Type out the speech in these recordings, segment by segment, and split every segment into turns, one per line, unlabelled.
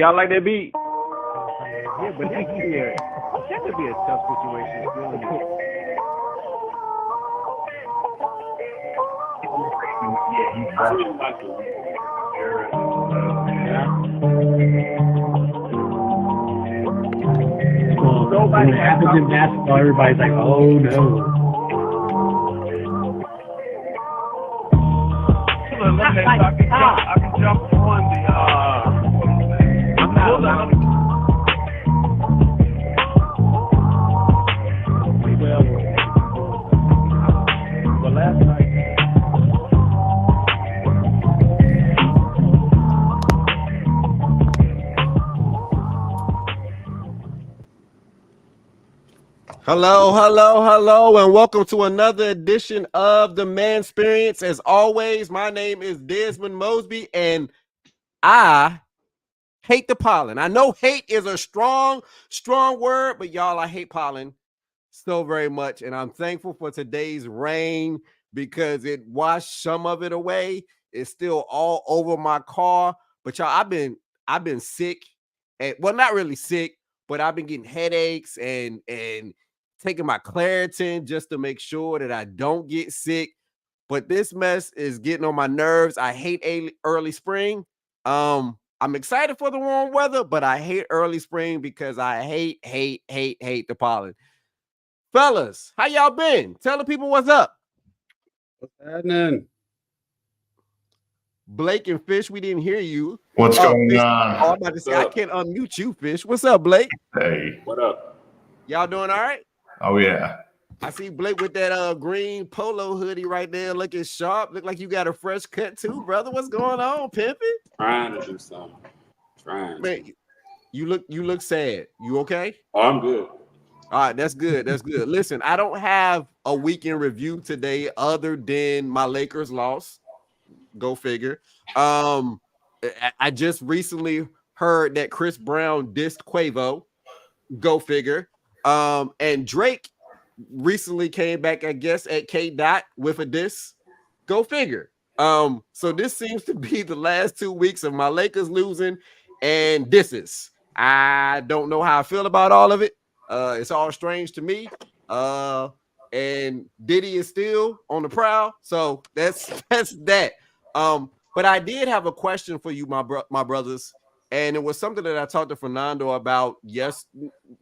Y'all like that beat?
Yeah, but that could be a tough situation. Nobody happens in basketball. Everybody's like, "Oh no."
I can jump on the I'm not allowed to. Well, last night.
Hello, and welcome to another edition of the Man Experience. As always, my name is Desmond Mosby, and I hate the pollen. I know hate is a strong word, but y'all, I hate pollen so very much, and I'm thankful for today's rain because it washed some of it away. It's still all over my car, but y'all, I've been sick, and well, not really sick, but I've been getting headaches and taking my Claritin just to make sure that I don't get sick. But this mess is getting on my nerves. I hate early spring. I'm excited for the warm weather, but I hate early spring because I hate the pollen. Fellas, how y'all been? Tell the people what's up.
What's happening?
Blake and Fish, we didn't hear you.
What's going
Fish,
on?
I'm about to say, I can't unmute you, Fish. What's up, Blake?
Hey.
What up?
Y'all doing all right?
Oh, yeah.
I see Blake with that green polo hoodie right there looking sharp. Look like you got a fresh cut too, brother. What's going on, pimpin'?
Trying to do something.
Man, you look sad. You okay?
Oh, I'm good.
All right, that's good. That's good. Listen, I don't have a weekend review today other than my Lakers loss. Go figure. I just recently heard that Chris Brown dissed Quavo. Go figure. And Drake recently came back, I guess, at K Dot with a diss. Go figure. So this seems to be the last 2 weeks of my Lakers losing and disses. I don't know how I feel about all of it. It's all strange to me. And Diddy is still on the prowl. So that's that. But I did have a question for you, my brothers. And it was something that I talked to Fernando about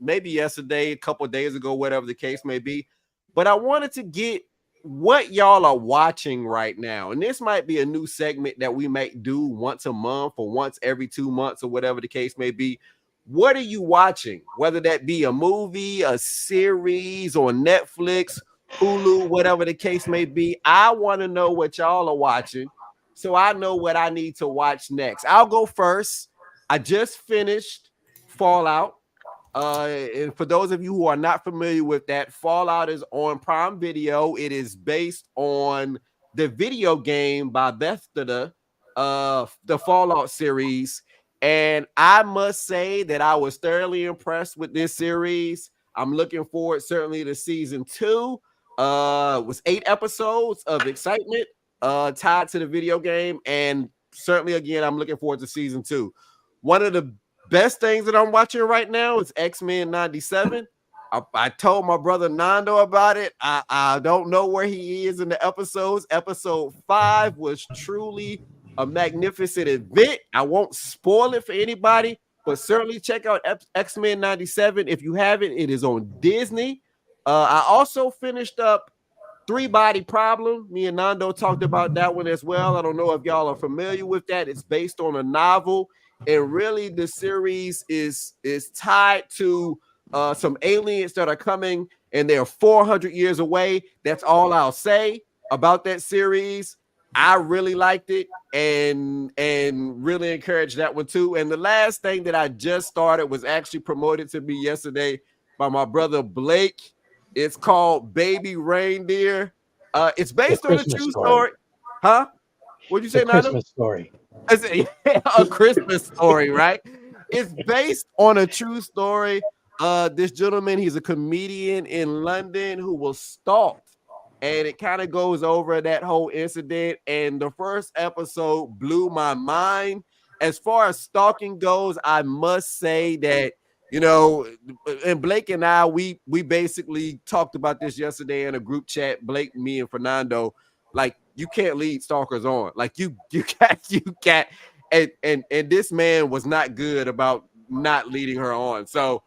maybe yesterday, a couple of days ago, whatever the case may be. But I wanted to get what y'all are watching right now. And this might be a new segment that we might do once a month or once every 2 months or whatever the case may be. What are you watching? Whether that be a movie, a series, or Netflix, Hulu, whatever the case may be. I want to know what y'all are watching so I know what I need to watch next. I'll go first. I just finished Fallout. And for those of you who are not familiar with that, Fallout is on Prime Video. It is based on the video game by Bethesda, the Fallout series. And I must say that I was thoroughly impressed with this series. I'm looking forward certainly to season 2. It was 8 episodes of excitement tied to the video game. And certainly, again, I'm looking forward to season 2. One of the best things that I'm watching right now is X-Men 97. I told my brother Nando about it. I don't know where he is in the episodes. Episode 5 was truly a magnificent event. I won't spoil it for anybody, but certainly check out X-Men 97. If you haven't, it is on Disney. I also finished up 3 Body Problem. Me and Nando talked about that one as well. I don't know if y'all are familiar with that. It's based on a novel. And really, the series is tied to some aliens that are coming, and they're 400 years away. That's all I'll say about that series. I really liked it and really encouraged that one too. And the last thing that I just started was actually promoted to me yesterday by my brother Blake. It's called Baby Reindeer. It's based on a true story. Huh? What'd you say, Nando?
Christmas story.
A Christmas story, right? It's based on a true story. This gentleman, he's a comedian in London who was stalked, and it kind of goes over that whole incident. And the first episode blew my mind. as far as stalking goes, I must say that, you know, and Blake and I, we basically talked about this yesterday in a group chat. Blake, me, and Fernando. Like, you can't lead stalkers on. Like, you can't. And this man was not good about not leading her on. So,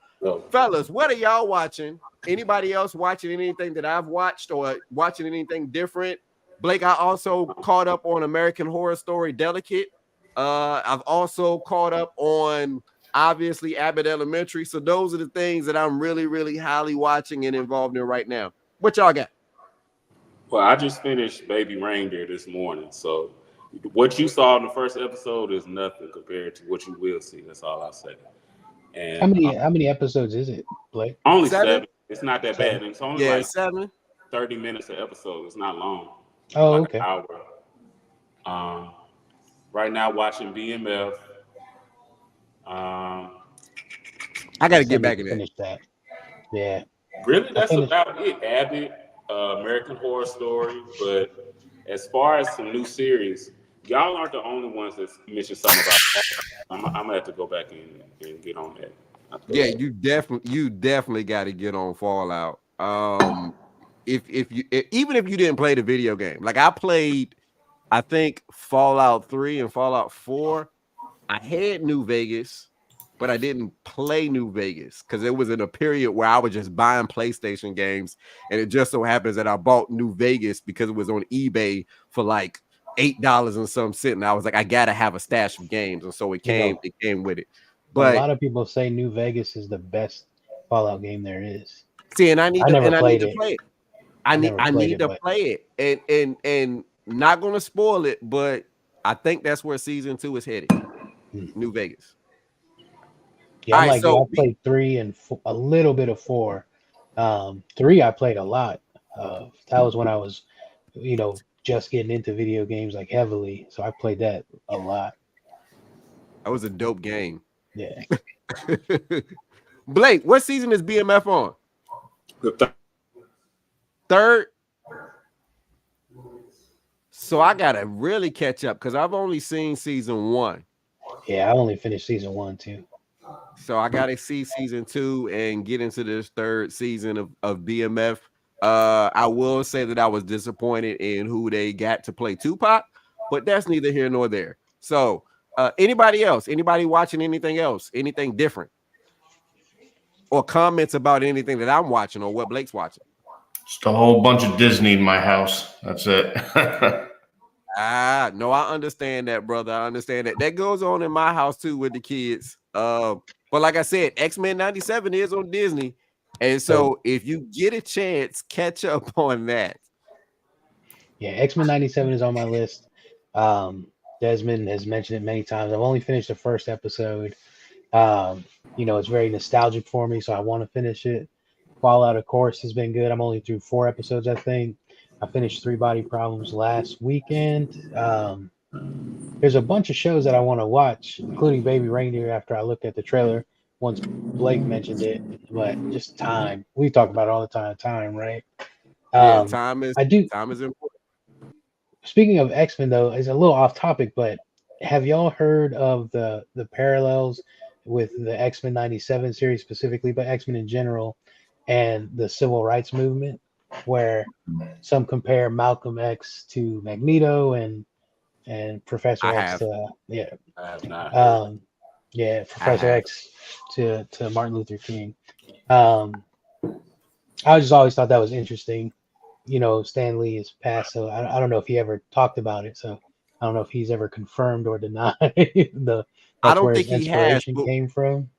fellas, what are y'all watching? Anybody else watching anything that I've watched or watching anything different? Blake, I also caught up on American Horror Story Delicate. I've also caught up on, obviously, Abbott Elementary. So those are the things that I'm really, really highly watching and involved in right now. What y'all got?
Well, I just finished Baby Reindeer this morning, so what you saw in the first episode is nothing compared to what you will see. That's all I'll say.
How
And
many episodes is it, Blake?
only
7?
7. It's not that
7.
bad. It's only
Yeah,
like
7.
30 minutes an episode. It's not long.
Oh,
Like an
okay.
hour. Um, right now watching BMF. Um,
I got
I
to
still
get
need
back
to
in that.
finish that. Yeah,
really,
I
that's
finished.
about it. Abbott, American Horror Story. But as far as some new series, y'all aren't the only ones that mentioned something about. I'm gonna have to go back and get on that.
Yeah, you definitely got to get on Fallout. If you even if you didn't play the video game, like I played, I think Fallout 3 and Fallout 4. I had New Vegas, but I didn't play New Vegas because it was in a period where I was just buying PlayStation games, and it just so happens that I bought New Vegas because it was on eBay for like $8 and some cent, and I was like, I gotta have a stash of games, and so
You know,
it came with it.
a
But
lot of people say New Vegas is the best Fallout game there is.
see, and
I never
I need
played
to
it.
play it.
I never
I
played
need
it,
to
but
play it, and not gonna spoil it, but I think that's where season 2 is headed.
hmm.
New Vegas.
Yeah,
All
I'm
right,
like you. I
so
played 3 and a little bit of 4. 3 I played a lot. That was when I was, just getting into video games like heavily. So I played that a lot.
that was a dope game.
Yeah.
Blake, what season is BMF on?
The
Third. So I gotta really catch up because I've only seen season 1.
Yeah, I only finished season 1 too.
So I gotta see season 2 and get into this third season of BMF. I will say that I was disappointed in who they got to play Tupac, but that's neither here nor there. So anybody else? Anybody watching anything else? Anything different? Or comments about anything that I'm watching or what Blake's watching?
Just a whole bunch of Disney in my house. That's it.
No, I understand that, brother. I understand that. That goes on in my house too with the kids. But like I said, X-Men 97 is on Disney. And so if you get a chance, catch up on that.
Yeah, X-Men 97 is on my list. Desmond has mentioned it many times. I've only finished the first episode. It's very nostalgic for me, so I want to finish it. Fallout, of course, has been good. I'm only through 4 episodes, I think. I finished 3 Body Problems last weekend. There's a bunch of shows that I want to watch, including Baby Reindeer after I looked at the trailer once Blake mentioned it, but just time. We talk about it all the time, right?
Yeah,
I do.
time is important.
Speaking of X-Men, though, it's a little off topic, but have y'all heard of the parallels with the X-Men 97 series specifically, but X-Men in general, and the civil rights movement, where some compare Malcolm X to Magneto and Professor
I
X
have.
to
I have not heard.
Professor X to Martin Luther King. I just always thought that was interesting. Stan Lee is passed, so I don't know if he ever talked about it. So I don't know if he's ever confirmed or denied
I
that's
don't
where his
think he has,
inspiration came from.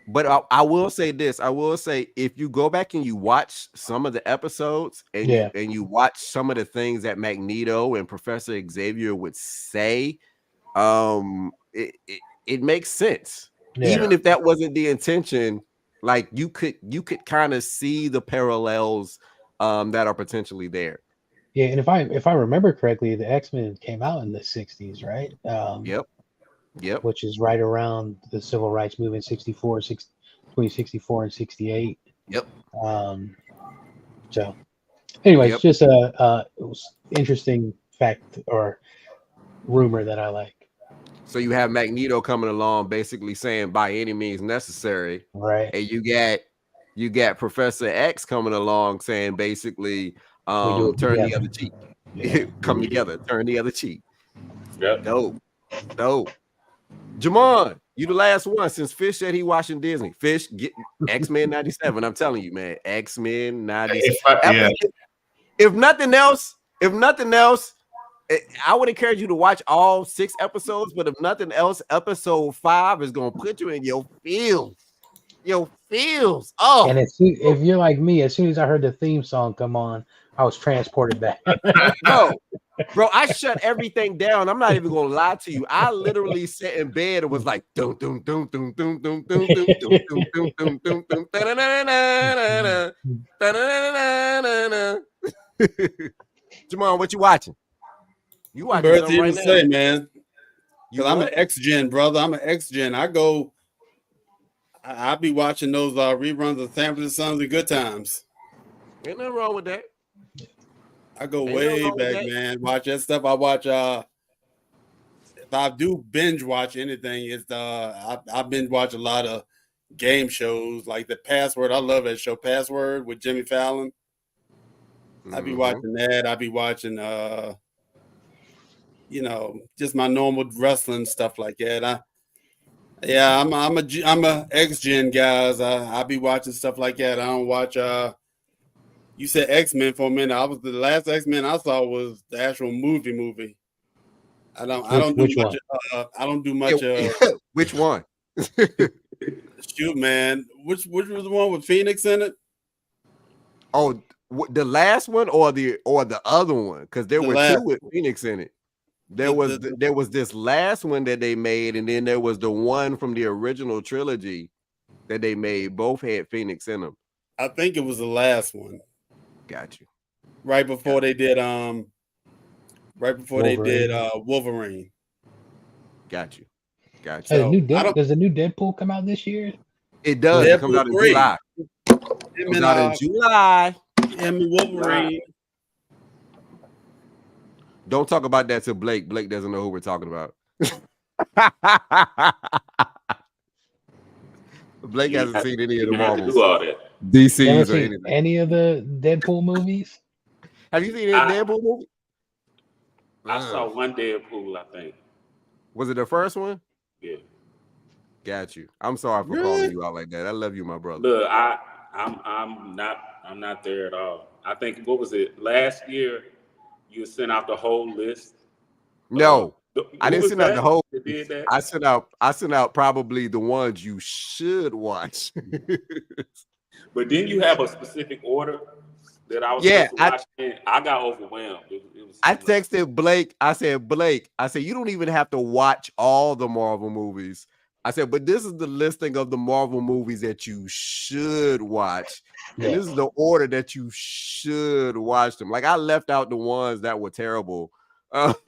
but I will say this. I will say if you go back and you watch some of the episodes and
Yeah,
you watch some of the things that Magneto and Professor Xavier would say, it makes sense.
yeah,
Even if that wasn't the intention, like you could kind of see the parallels that are potentially there.
yeah. And if I remember correctly, the X-Men came out in the '60s, right?
Yep.
Which is right around the civil rights movement, between 64 and 68.
Yep.
So, anyways,
Yep.
just a it was interesting fact or rumor that I like.
So you have Magneto coming along, basically saying by any means necessary,
Right.
and you got Professor X coming along saying basically,
We do it
turn the
together.
other cheek,
Yeah.
come together, turn the other cheek.
Yep.
Dope. Jemon, you the last one since Fish said he watching Disney. Fish, get X-Men 97. I'm telling you, man, X-Men 97.
Yeah.
If nothing else, I would encourage you to watch all 6 episodes, but if nothing else, episode 5 is gonna put you in your feels. Your feels. Oh,
And if you're like me, as soon as I heard the theme song come on, I was transported back.
bro, I shut everything down. I'm not even gonna lie to you. I literally sat in bed and was like, dum dum dum dum dum dum dum dum dum dum dum dum dum dum da-da-da-da-da-da, da-da-da-da-da-da. Jamal, what you watching? You watching
Birds
something right
even
now?
say, man.
You
Because I'm an
what?
X-Gen, brother. I'm an X-Gen. I be watching those reruns of Sanford Sons and Good Times.
Ain't nothing wrong with that.
I go
Ain't nothing
way
wrong with
back,
that.
man. Watch that stuff. I watch if I do binge watch anything, it's I binge watch a lot of game shows like The Password. I love that show, Password with Jimmy Fallon. I be watching that. I be watching just my normal wrestling stuff like that. I'm a X-Gen guys. I be watching stuff like that. I don't watch you said X-Men for a minute. The last X-Men I saw was the actual movie. I don't do
Which
much
one?
I don't do much
Which one?
shoot, man. Which was the one with Phoenix in it?
Oh, the last one or the other one? Because there
The
were
last
2 with Phoenix in it. There was this last one that they made, and then there was the one from the original trilogy that they made. Both had Phoenix in them.
I think it was the last one.
Got you.
Right before they did Wolverine.
Got you.
Does
So,
the new Deadpool come out this year?
It does. It comes
Deadpool
out in
3.
July. It comes out in July.
Him and Wolverine.
Don't talk about that to Blake. Blake doesn't know who we're talking about. Blake hasn't seen any of the Marvels, DCs, or anything.
Any of the Deadpool movies?
Have you seen any Deadpool movie?
I saw one Deadpool, I think.
Was it the first one?
Yeah.
Got you. I'm sorry for calling you out like that. I love you, my brother.
Look, I'm not there at all. I think what was it last year? You sent out the whole list.
No, I didn't send out the whole.
Did that?
I sent out probably the ones you should watch.
But didn't you have a specific order that I was supposed to watch? I got overwhelmed. It was
I texted Blake. I said, you don't even have to watch all the Marvel movies. I said, but this is the listing of the Marvel movies that you should watch. And this is the order that you should watch them. Like, I left out the ones that were terrible. But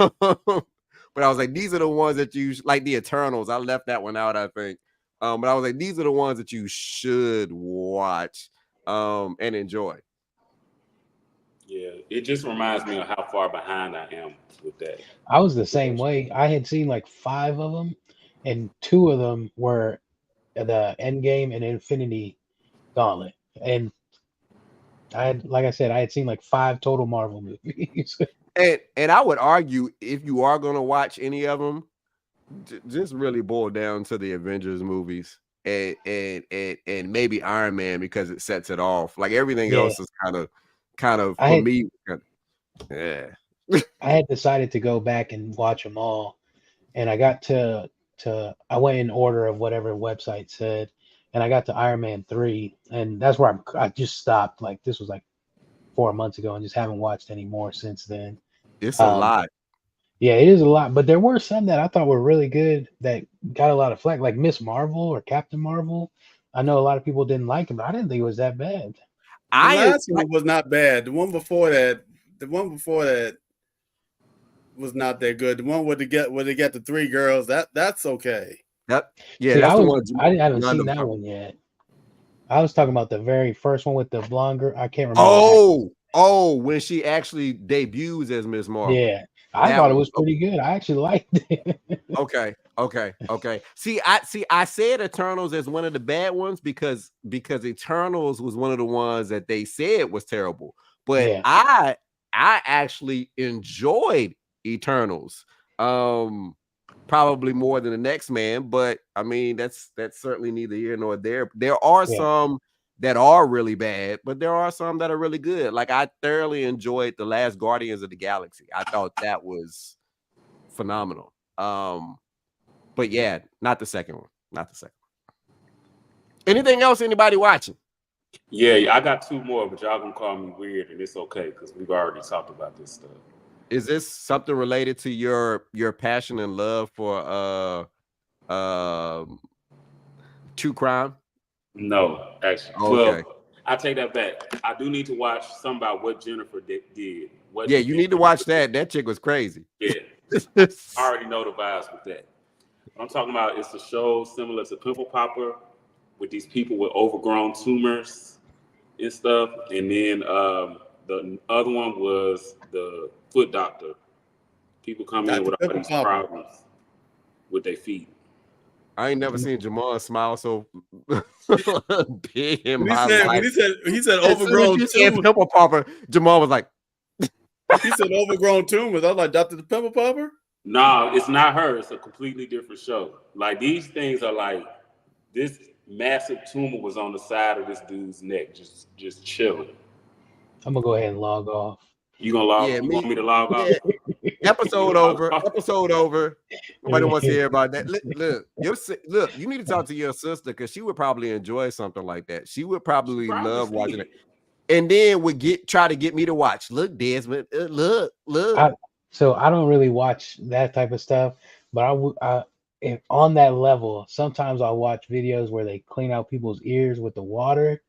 I was like, these are the ones that you like, the Eternals. I left that one out, I think. But I was like, these are the ones that you should watch and enjoy.
Yeah, it just reminds me of how far behind I am with that.
I was the same way. I had seen like 5 of them, and 2 of them were the Endgame and Infinity Gauntlet. And I had seen like 5 total Marvel movies.
And I would argue, if you are going to watch any of them, just really boil down to the Avengers movies and maybe Iron Man, because it sets it off. Like, everything else is kind of for me. Yeah.
I had decided to go back and watch them all, and I got to I went in order of whatever website said, and I got to Iron Man 3, and that's where I just stopped. Like, this was like 4 months ago, and just haven't watched any more since then.
It's a lot.
Yeah, it is a lot, but there were some that I thought were really good that got a lot of flack, like Miss Marvel or Captain Marvel. I know a lot of people didn't like them, but I didn't think it was that bad.
The last one was not bad. The one before that was not that good. The one where they get the 3 girls, that's okay.
That's
See,
the one.
I haven't seen that one yet. I was talking about the very first one with the blonde girl. I can't remember.
Oh, when she actually debuts as Miss Marvel.
Yeah, I thought it was pretty good. I actually liked it.
Okay. See, I said Eternals as one of the bad ones because Eternals was one of the ones that they said was terrible. But
Yeah.
I actually enjoyed Eternals. Probably more than the next man, but I mean that's certainly neither here nor there. There are some that are really bad, but there are some that are really good. Like I thoroughly enjoyed The Last Guardians of the Galaxy. I thought that was phenomenal. But yeah, not the second one. Not the second one. Anything else anybody watching?
Yeah, I got two more, but y'all gonna call me weird, and it's okay because we've already talked about this stuff.
Is this something related to your passion and love for true crime?
No, actually.
Okay.
Well, I take that back. I do need to watch something about what Jennifer did.
Yeah, you need to watch that. That chick was crazy.
Yeah. I already know the vibes with that. What I'm talking about is a show similar to Pimple Popper with these people with overgrown tumors and stuff. And then the other one was the Foot Doctor. People come in with all these problems with their feet.
I ain't never seen Jemon smile so big in
When
my life.
he said overgrown tumors.
Pimple Popper, Jemon was like,
he said overgrown tumors. I was like, Dr. the Pimple Popper?
No, it's not her. It's a completely different show. Like these things are like this massive tumor was on the side of this dude's neck, just chilling.
I'm gonna go ahead and log off.
You gonna log?
Yeah,
you want me to log off?
Episode over. Episode over. Nobody wants to hear about that. Look, you need to talk to your sister because she would probably enjoy something like that. She would probably love watching it. And then would try to get me to watch. Look, Desmond, look.
So I don't really watch that type of stuff, but if on that level, sometimes I'll watch videos where they clean out people's ears with the water.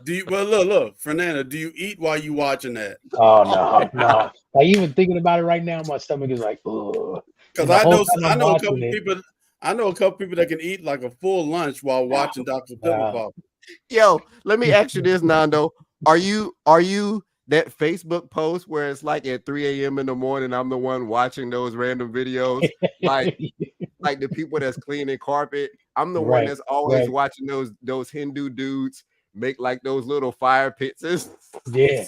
Look, Fernando, do you eat while you watching that?
Oh no. Like even thinking about it right now, my stomach is like, ugh.
Because I know a couple people. I know a couple people that can eat like a full lunch while watching Dr. Pimple Popper.
Yo, let me ask you this, Nando. Are you that Facebook post where it's like at 3 a.m. in the morning, I'm the one watching those random videos, like the people that's cleaning carpet. I'm the one that's always watching those Hindu dudes make like those little fire pits.
Yeah.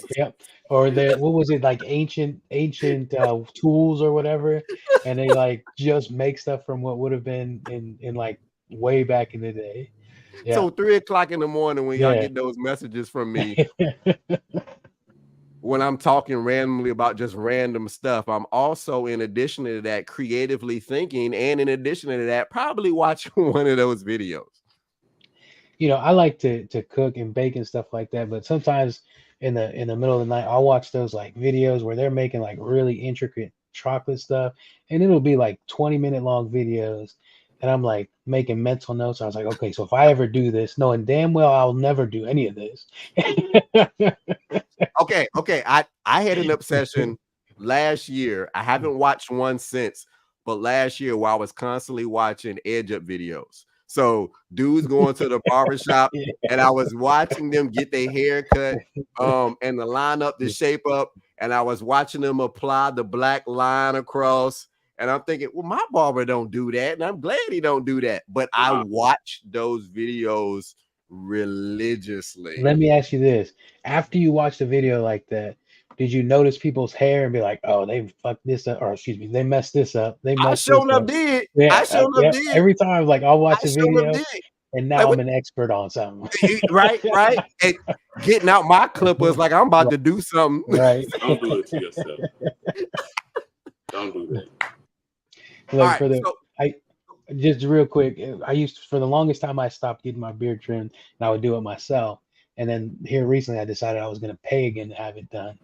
Or what was it, like ancient tools or whatever, and they like just make stuff from what would have been in like way back in the day. Yeah.
So 3 o'clock in the morning when y'all get those messages from me. When I'm talking randomly about just random stuff, I'm also, in addition to that, creatively thinking, and in addition to that, probably watching one of those videos.
You know, I like to cook and bake and stuff like that, but sometimes in the middle of the night, I'll watch those like videos where they're making like really intricate chocolate stuff, and it'll be like 20-minute long videos, and I'm like making mental notes. I was like, okay, so if I ever do this, knowing damn well I'll never do any of this.
Okay. I had an obsession last year. I haven't watched one since, but last year while I was constantly watching edge up videos. So dudes going to the barbershop and I was watching them get their hair cut and the line up, the shape up, and I was watching them apply the black line across. And I'm thinking, well, my barber don't do that, and I'm glad he don't do that. But I watch those videos religiously.
Let me ask you this: after you watched a video like that, did you notice people's hair and be like, "Oh, they fucked this up," or excuse me, they messed this up?
I showed up did.
Yeah,
I showed up did.
Every time, like I'll watch a video, and now I'm an expert on something.
right. And getting out my clippers like I'm about to do something.
Right.
Don't do it to yourself. Don't do that.
Like just real quick, for the longest time I stopped getting my beard trimmed, and I would do it myself. And then here recently, I decided I was going to pay again to have it done.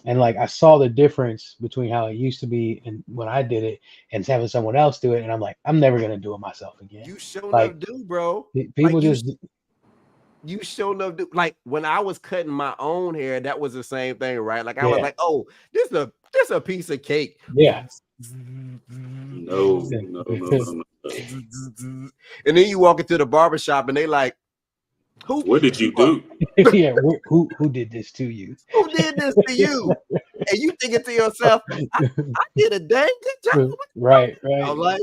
And like I saw the difference between how it used to be and when I did it, and having someone else do it. And I'm like, I'm never going to do it myself again.
You sure enough do, bro.
People
like you sure enough do. Like when I was cutting my own hair, that was the same thing, right? Like I was like, oh, this a piece of cake.
Yeah.
No.
And then you walk into the barbershop and they like,
what did you do?
Yeah, who did this to you?
Who did this to you? And you thinking to yourself, I did a dang good job.
Right.
I'm like,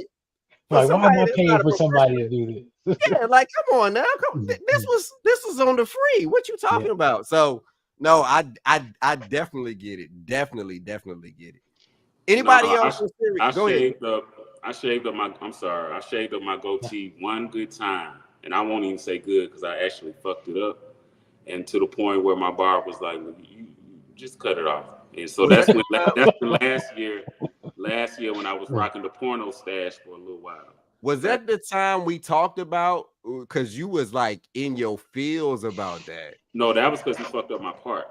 for
Like, why am
somebody
I
that's
paying
not a
for somebody
professional,
to do this?
yeah, like come on now, this was on the free. What you talking about? So no, I definitely get it. Definitely get it. Anybody
No,
else?
I
Go ahead.
shaved up. I shaved up my. I'm sorry. I shaved up my goatee one good time, and I won't even say good because I actually fucked it up, and to the point where my barber was like, well, "You just cut it off." And so
Was that
that's when last year. Last year when I was rocking the porno stash for a little while.
was that the time we talked about? Because you was like in your feels about that.
No, that was because he fucked up my part.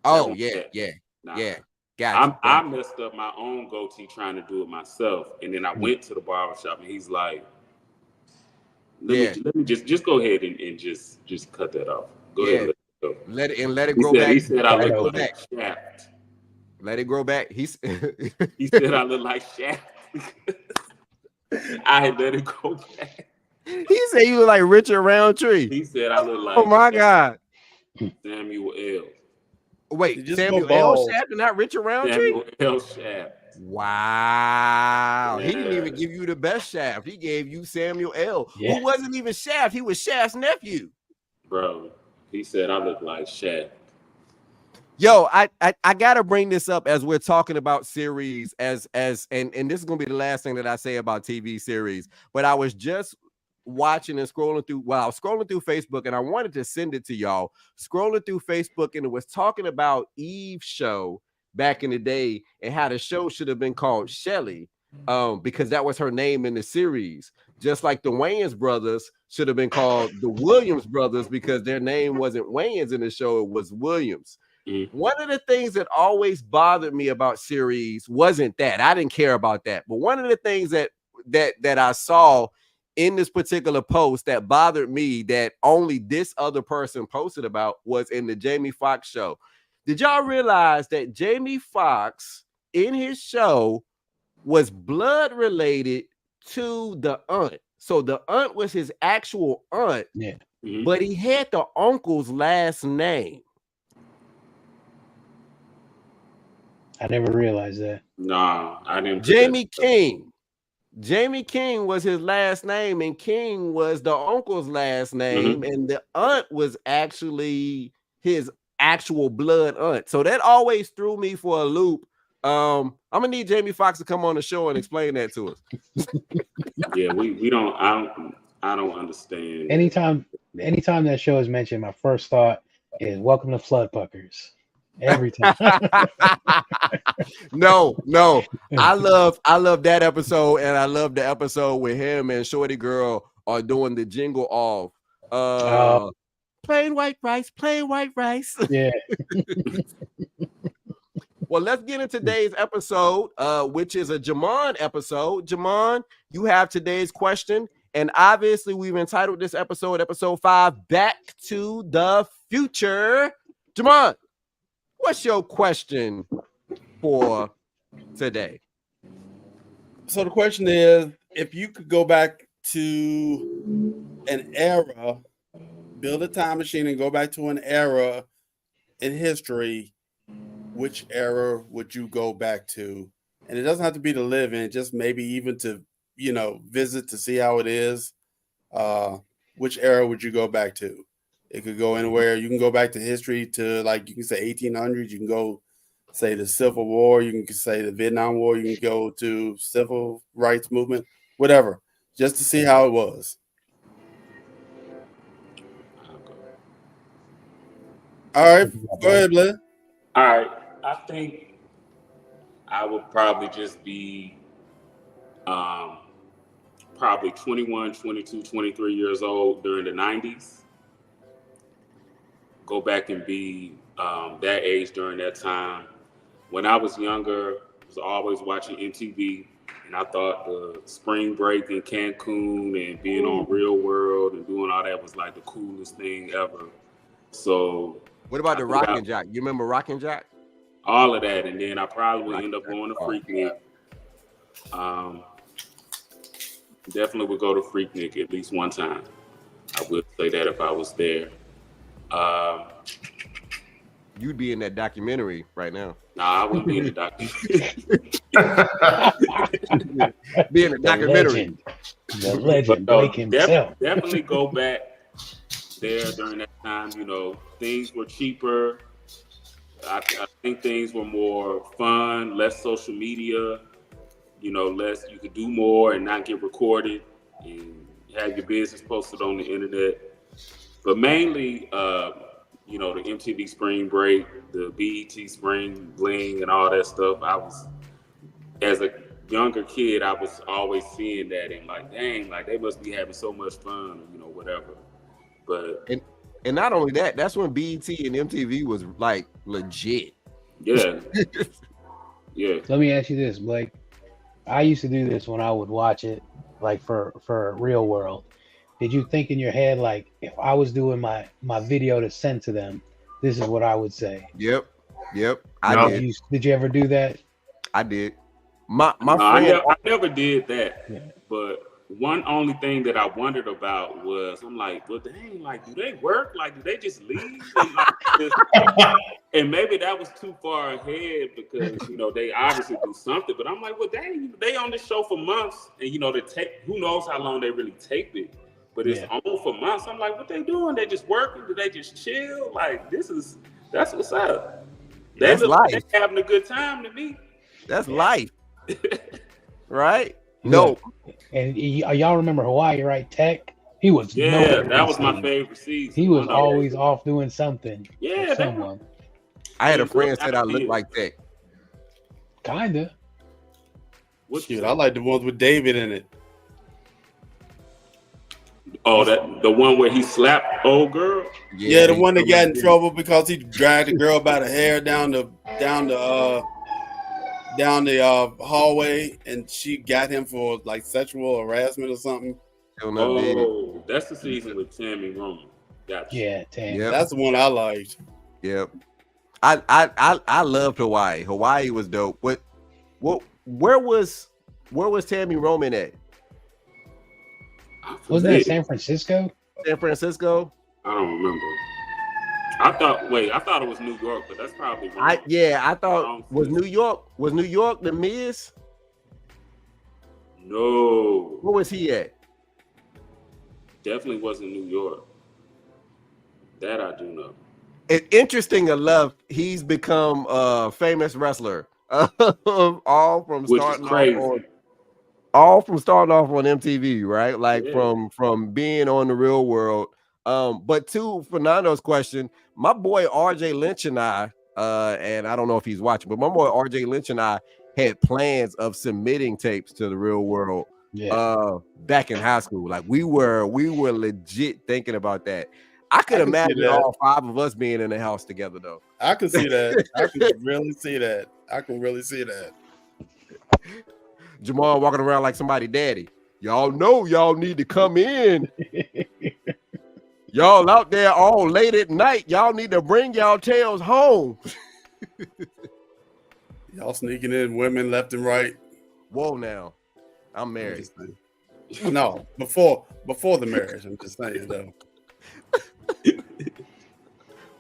Oh yeah. Gotcha.
I messed up my own goatee trying to do it myself, and then I went to the barbershop, and he's like, "Let me just go ahead and just cut that off. Go ahead, and let it go.
Let it grow back.
He said I look like Shaft.
Let it grow back.
He said I look like Shaft. I had let it go back.
He said you look like Richard Roundtree.
He said I look like.
Oh my God.
Samuel L.
Wait, Samuel L. Shaft and not Richard Roundtree?
Samuel L. Shaft.
Wow.
Yeah.
He didn't even give you the best Shaft. He gave you Samuel L.
Yeah.
Who wasn't even Shaft. He was Shaft's nephew.
Bro, he said I look like Shaft.
Yo, I gotta bring this up as we're talking about series and this is gonna be the last thing that I say about TV series. But I was just watching and scrolling through I was scrolling through Facebook and I wanted to send it to y'all. Scrolling through Facebook and it was talking about Eve's show back in the day and how the show should have been called Shelly, because that was her name in the series. Just like the Wayans brothers should have been called the Williams brothers because their name wasn't Wayans in the show, it was Williams. One of the things that always bothered me about series wasn't that. I didn't care about that. But one of the things that I saw in this particular post that bothered me that only this other person posted about was in the Jamie Foxx show. Did y'all realize that Jamie Foxx in his show was blood related to the aunt? So the aunt was his actual aunt, but he had the uncle's last name.
I never realized that.
No, I didn't.
Jamie King. Jamie King was his last name, and King was the uncle's last name, and the aunt was actually his actual blood aunt. So that always threw me for a loop. I'm gonna need Jamie Foxx to come on the show and explain that to us.
Yeah, we don't. I don't understand.
Anytime that show is mentioned, my first thought is "Welcome to Floodpuckers." Every time.
No. I love that episode, and I love the episode with him and Shorty Girl are doing the jingle off. Plain white rice.
Yeah.
Well, let's get into today's episode, which is a Jemon episode. Jemon, you have today's question, and obviously we've entitled this episode 5, Back to the Future. Jemon, what's your question for today?
So the question is, if you could go back to an era, build a time machine and go back to an era in history, which era would you go back to? And it doesn't have to be to live in, just maybe even to, visit to see how it is. Which era would you go back to? It could go anywhere. You can go back to history to, like, you can say 1800s. You can go say the Civil War. You can say the Vietnam War. You can go to civil rights movement, whatever, just to see how it was. All right, go ahead, Blair.
All right, I think I would probably just be probably 21, 22, 23 years old during the 90s. Go back and be that age during that time. When I was younger, I was always watching MTV, and I thought the spring break in Cancun and being on Real World and doing all that was like the coolest thing ever. So
what about the Rockin' Jock? You remember Rockin' Jock?
All of that, and then I probably would end up going to Freaknik. Definitely would go to Freaknik at least one time. I would say that if I was there.
You'd be in that documentary right now.
Nah, I wouldn't be in the documentary.
Be in the documentary.
The legend,
But no,
Blake himself.
definitely go back there during that time. You know, things were cheaper. I think things were more fun, less social media. You know, less you could do more and not get recorded and have your business posted on the internet. But mainly, you know, the MTV Spring Break, the BET Spring Bling, and all that stuff. I was, as a younger kid, I was always seeing that and like, dang, like they must be having so much fun, you know, whatever. But
and not only that, that's when BET and MTV was like legit.
yeah, yeah.
Let me ask you this, Blake. I used to do this when I would watch it, like for Real World. Did you think in your head, like, if I was doing my video to send to them, this is what I would say?
Yep.
No.
I did.
Did you ever do that?
I did. My
No,
friend.
I never did that.
Yeah.
But one only thing that I wondered about was, I'm like, well, dang, like, do they work? Like, do they just leave? And, like, and maybe that was too far ahead because, you know, they obviously do something. But I'm like, well, dang, they on this show for months. And, you know, who knows how long they really taped it. But it's on for months. I'm like, what they doing? They just working? Do they just chill? Like, that's what's up.
That's life.
They having a good time to me.
That's life. Right? No.
And y'all remember Hawaii, right? Tech. He was
that was my favorite season.
He was always off doing something.
Yeah,
someone.
I had a friend said I looked like Tech.
Kinda.
Shoot, I like the ones with David in it.
Oh, the one where he slapped old girl.
Yeah, the one that got in trouble because he dragged the girl by the hair down the hallway, and she got him for like sexual harassment or something.
Oh, that's the season with Tammy Roman. Gotcha.
Yeah, Tammy.
Yep.
That's the one I liked.
Yep. I loved Hawaii. Hawaii was dope. Where was Tammy Roman at?
Wasn't that San Francisco?
San Francisco?
I don't remember. I thought it was New York, but that's probably wrong.
I thought was New York the Miz?
No.
Where was he at?
Definitely wasn't New York. That I do know.
It's interesting enough, he's become a famous wrestler. all from starting off on MTV, right? Like from being on the Real World. But to Fernando's question, my boy RJ Lynch and I, and I don't know if he's watching, but my boy RJ Lynch and I had plans of submitting tapes to the Real World back in high school. Like we were legit thinking about that. I could imagine all five of us being in the house together though.
I can see that. I can really see that.
Jemon walking around like somebody daddy. Y'all know y'all need to come in. Y'all out there all late at night. Y'all need to bring y'all tails home.
Y'all sneaking in women left and right.
Whoa, now I'm married.
No, before the marriage. I'm just saying though.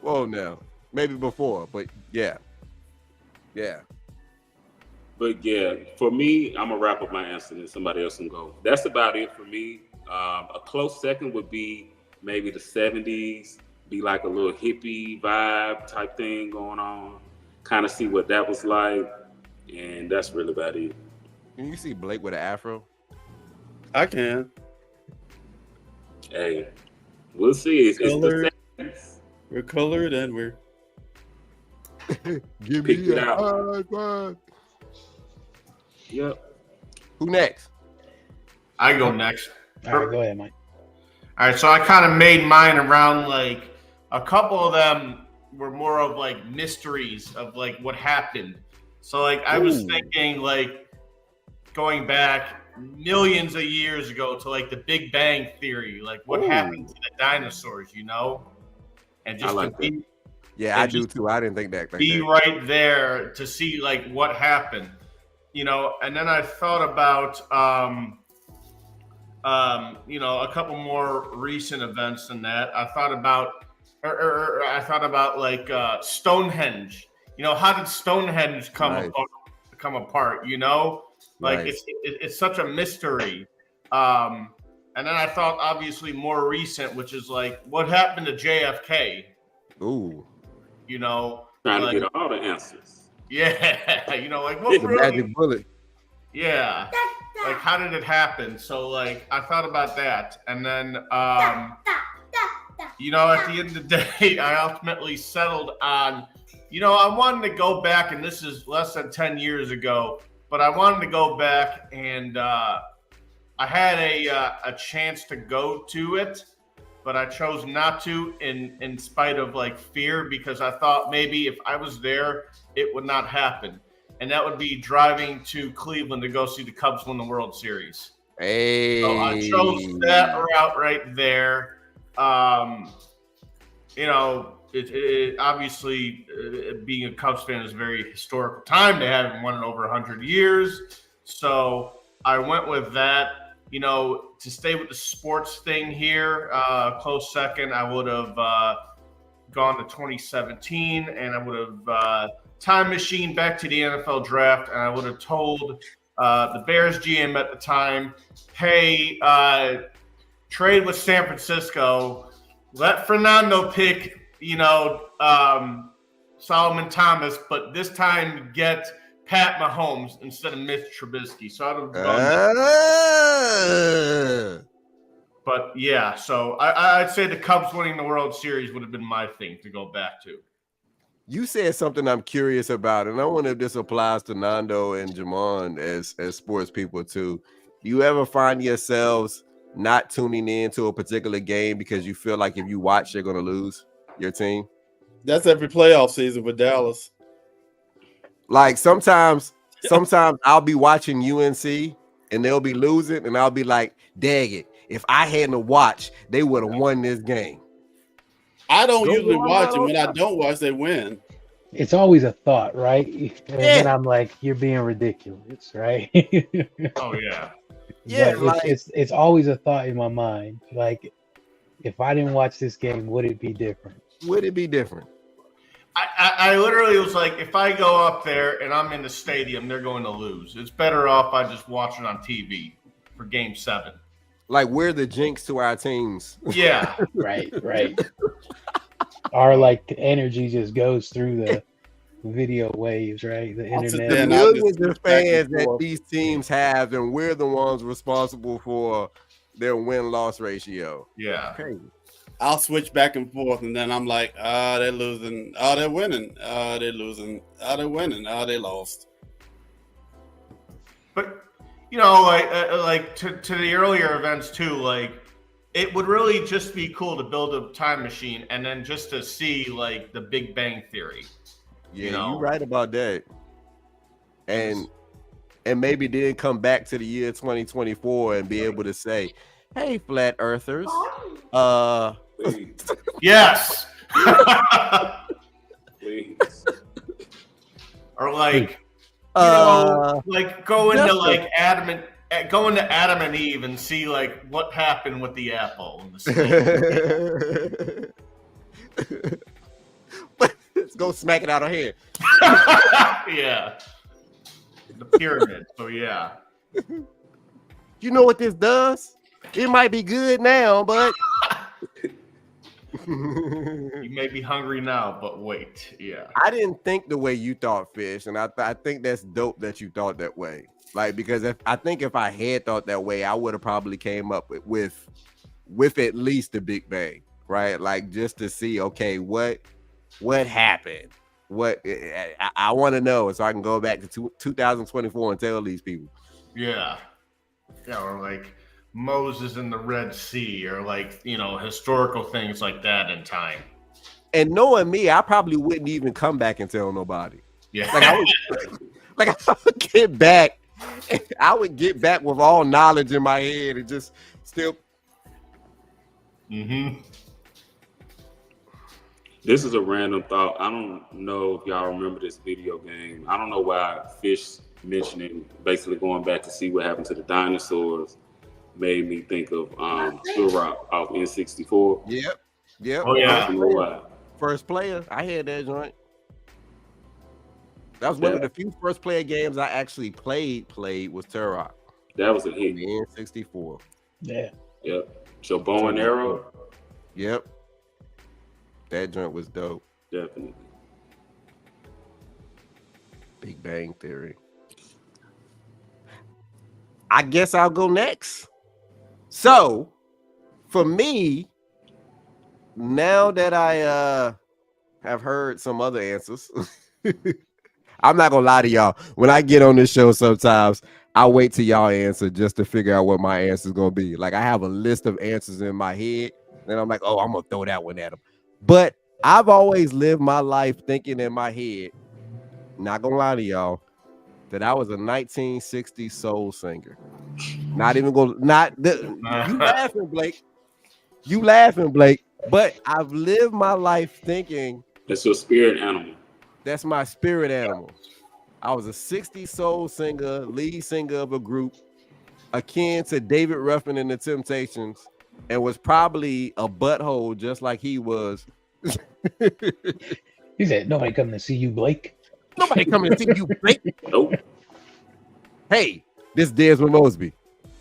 Whoa, now maybe before, but yeah.
But yeah, for me, I'm gonna wrap up my answer and somebody else can go. That's about it for me. A close second would be maybe the 70s, be like a little hippie vibe type thing going on. Kind of see what that was like, and that's really about it.
Can you see Blake with an afro?
I can.
Hey, we'll see. It's the 70s.
We're colored and we're
Give
Pick
me
it
a
out.
high five.
Yep.
Who next?
I go next.
All right, go ahead, Mike.
All right, so I kind of made mine around like a couple of them were more of like mysteries of like what happened. So like I was thinking like going back millions of years ago to like the Big Bang Theory, like what happened to the dinosaurs, you know? And just
like
to be,
Yeah, I do too. I didn't think that.
be right there to see like what happened, you know. And then I thought about you know, a couple more recent events than that. I thought about or I thought about like Stonehenge. You know, how did Stonehenge come apart? You know, like it's such a mystery. And then I thought, obviously, more recent, which is like, what happened to JFK?
Ooh,
you know,
trying
like,
to get all the answers.
Yeah, you know, like what
the
really?
magic bullet.
Yeah, like how did it happen? So like I thought about that, and then you know, at the end of the day, I ultimately settled on, you know, I wanted to go back, and this is less than 10 years ago, but I wanted to go back, and I had a chance to go to it, but I chose not to in spite of like fear, because I thought maybe if I was there, it would not happen. And that would be driving to Cleveland to go see the Cubs win the World Series.
Hey.
So I chose that route right there. You know, it obviously being a Cubs fan is a very historical time. They haven't won in over 100 years. So I went with that. You know, to stay with the sports thing here, close second, I would have gone to 2017, and I would have time machine back to the NFL draft, and I would have told the Bears GM at the time, hey, trade with San Francisco, let Fernando pick, you know, Solomon Thomas, but this time get Pat Mahomes instead of Mitch Trubisky. So I'd have gone. But yeah, so I'd say the Cubs winning the World Series would have been my thing to go back to.
You said something I'm curious about, and I wonder if this applies to Nando and Jemon as sports people too. Do you ever find yourselves not tuning in to a particular game because you feel like if you watch, they're going to lose your team?
That's every playoff season with Dallas.
Like sometimes I'll be watching UNC and they'll be losing, and I'll be like, dang it, if I hadn't watched, they would have won this game.
I don't usually watch, and when I don't watch, they win.
It's always a thought, right? And then I'm like, you're being ridiculous, right?
Oh yeah.
Yeah,
but it's always a thought in my mind. Like, if I didn't watch this game, would it be different?
Would it be different?
I literally was like, if I go up there and I'm in the stadium, they're going to lose. It's better off I just watch it on TV for Game 7.
Like, we're the jinx to our teams.
Yeah.
Right. Our like energy just goes through the video waves, right? The internet.
The millions of fans that these teams have, and we're the ones responsible for their win-loss ratio.
Yeah.
Crazy.
I'll switch back and forth, and then I'm like, they're losing. They're winning. They're losing. They're winning. They lost.
But, you know, like to the earlier events too, like, it would really just be cool to build a time machine and then just to see like the Big Bang Theory.
Yeah, you're right about that. And maybe then come back to the year 2024 and be able to say, hey, flat earthers.
Yes.
Please.
Or like, you know, like go into like Adam and Eve and see like what happened with the apple and the snake.
Let's go smack it out of here.
Yeah. The pyramid. So yeah.
You know what this does? It might be good now, but
you may be hungry now, but wait. Yeah.
I didn't think the way you thought, Fish, and I think that's dope that you thought that way. Like, because if I had thought that way, I would have probably came up with at least the Big Bang, right? Like, just to see, okay, what happened? What I want to know, so I can go back to 2024 and tell these people.
Yeah. Yeah, or like Moses in the Red Sea, or like, you know, historical things like that in time.
And knowing me, I probably wouldn't even come back and tell nobody.
Yeah.
I would get back. I would get back with all knowledge in my head and just still.
Mm-hmm.
This is a random thought. I don't know if y'all remember this video game. I don't know why Fish mentioning basically going back to see what happened to the dinosaurs made me think of Turok off N64.
Yep. Yep.
Oh, yeah.
First player. I had that joint. That was one of the few first player games I actually played was Turok.
That was a hit.
The N64.
Yeah.
Yep. So bow and arrow.
Yep. That joint was dope.
Definitely.
Big Bang Theory. I guess I'll go next. So, for me, now that I have heard some other answers, I'm not gonna lie to y'all. When I get on this show, sometimes I wait till y'all answer just to figure out what my answer is gonna be. Like I have a list of answers in my head, and I'm like, oh, I'm gonna throw that one at them. But I've always lived my life thinking in my head, not gonna lie to y'all, that I was a 1960s soul singer. Not even gonna you laughing, Blake. You laughing, Blake. But I've lived my life thinking
that's your spirit animal.
That's my spirit animal. I was a 60s soul singer, lead singer of a group akin to David Ruffin and the Temptations, and was probably a butthole just like he was.
He said, "Nobody coming to see you, Blake.
Nobody coming to see you, Blake."
Nope.
Hey, this is Desmond Mosby,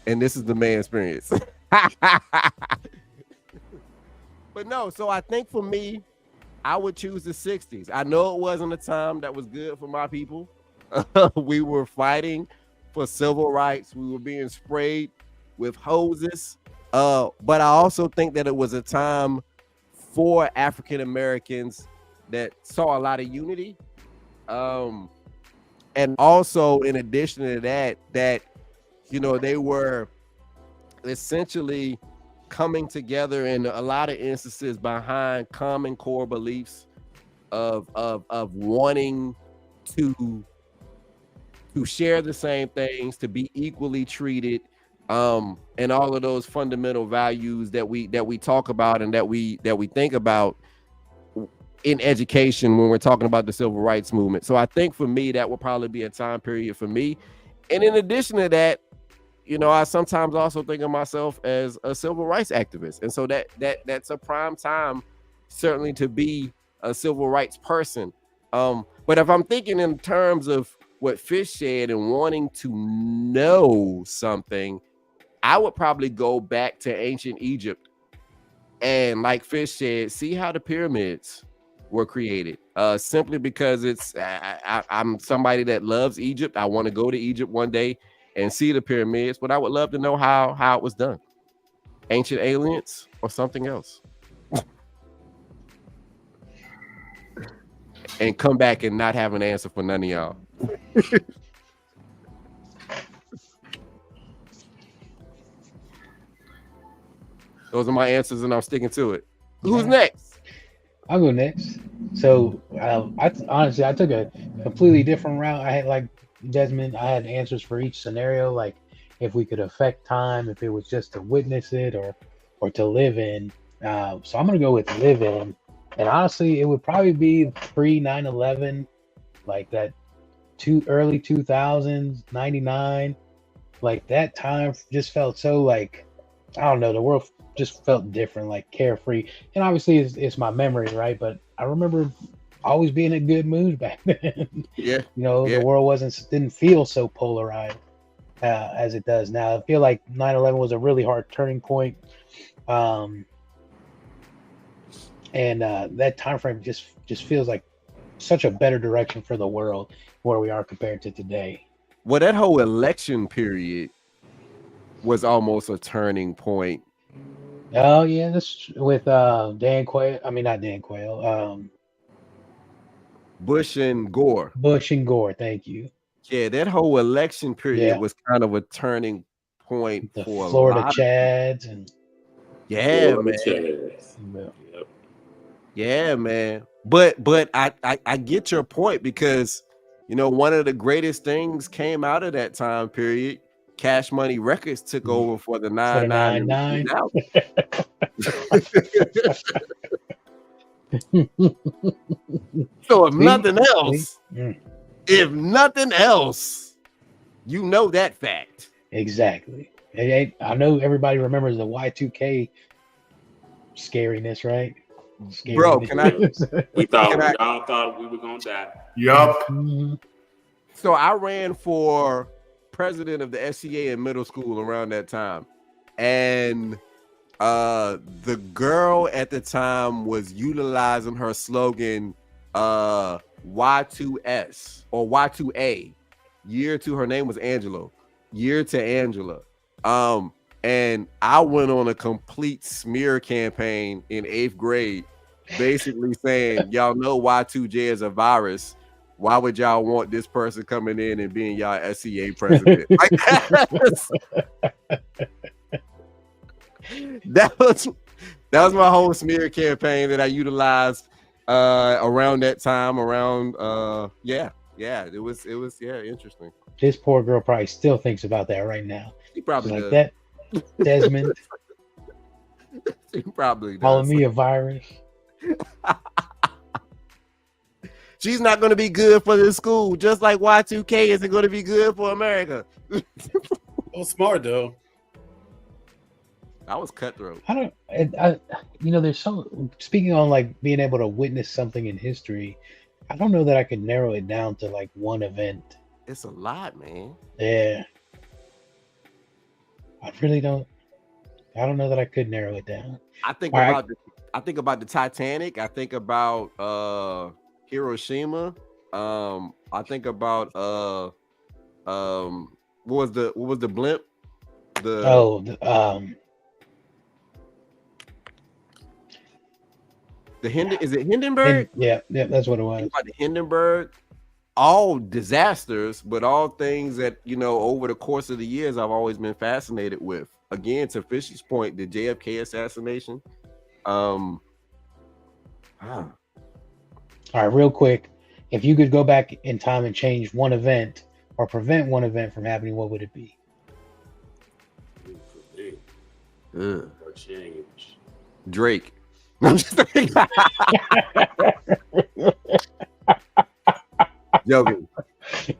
and this is the man experience. But no, so I think for me, I would choose the 60s. I know it wasn't a time that was good for my people. We were fighting for civil rights. We were being sprayed with hoses. But I also think that it was a time for African Americans that saw a lot of unity. And also, in addition to that, they were essentially coming together in a lot of instances behind common core beliefs of wanting to share the same things, to be equally treated, and all of those fundamental values that we talk about and that we think about in education when we're talking about the civil rights movement. So I think for me, that would probably be a time period for me. And in addition to that, I sometimes also think of myself as a civil rights activist. And so that's a prime time, certainly, to be a civil rights person. But if I'm thinking in terms of what Fish said and wanting to know something, I would probably go back to ancient Egypt. And like Fish said, see how the pyramids were created. Simply because I'm somebody that loves Egypt. I want to go to Egypt one day and see the pyramids, but I would love to know how it was done. Ancient aliens or something else. And come back and not have an answer for none of y'all. Those are my answers, and I'm sticking to it. Who's next?
I'll go next. So I honestly took a completely different route. I had, like Desmond, I had answers for each scenario, like if we could affect time, if it was just to witness it or to live in. So I'm gonna go with live in, and honestly, it would probably be pre 9/11, like that early 2000s, 99, like that time just felt so like, I don't know, the world just felt different, like carefree. And obviously it's my memory, right? But I remember always being in a good mood back then.
Yeah.
The world didn't feel so polarized as it does now. I feel like 9/11 was a really hard turning point. And that time frame just feels like such a better direction for the world where we are compared to today.
Well, that whole election period was almost a turning point.
Oh yeah, that's with Dan Quayle. I mean, not Dan Quayle.
Bush and Gore.
Bush and Gore. Thank you.
Yeah, that whole election period was kind of a turning point
the
for
Florida
a lot
Chads and
man. Yeah, man. But I get your point, because one of the greatest things came out of that time period. Cash Money Records took over for the 9/9. So if nothing else, that fact.
Exactly. I know everybody remembers the Y2K scariness, right? Scary
Bro,
to
can I-
use.
We
Can I-
all thought we were gonna die.
Yup.
Mhm.
So I ran for president of the SCA in middle school around that time, and the girl at the time was utilizing her slogan Y2S or Y2A. Year to her name was Angela. Year to Angela. And I went on a complete smear campaign in 8th grade, basically saying, y'all know Y2J is a virus. Why would y'all want this person coming in and being y'all SCA president? Like, that was my whole smear campaign that I utilized around that time. It was interesting.
This poor girl probably still thinks about that right now.
He
She's
probably
like
does.
that. Desmond
He probably
calling
does.
me a virus.
She's not going to be good for this school, just like Y2K isn't going to be good for America.
Oh, smart though.
I was cutthroat.
I there's so, speaking on like being able to witness something in history, I don't know that I could narrow it down to like one event.
It's a lot, man.
Yeah. I really don't. I don't know that I could narrow it down.
I think
All right.
about the Titanic. I think about Hiroshima. I think about what was the blimp? Is it Hindenburg?
Yeah, that's what it was.
About the Hindenburg. All disasters, but all things that, over the course of the years, I've always been fascinated with. Again, to Fishy's point, the JFK assassination.
All right, real quick. If you could go back in time and change one event or prevent one event from happening, what would it be?
Or change.
Drake. I'm just joking.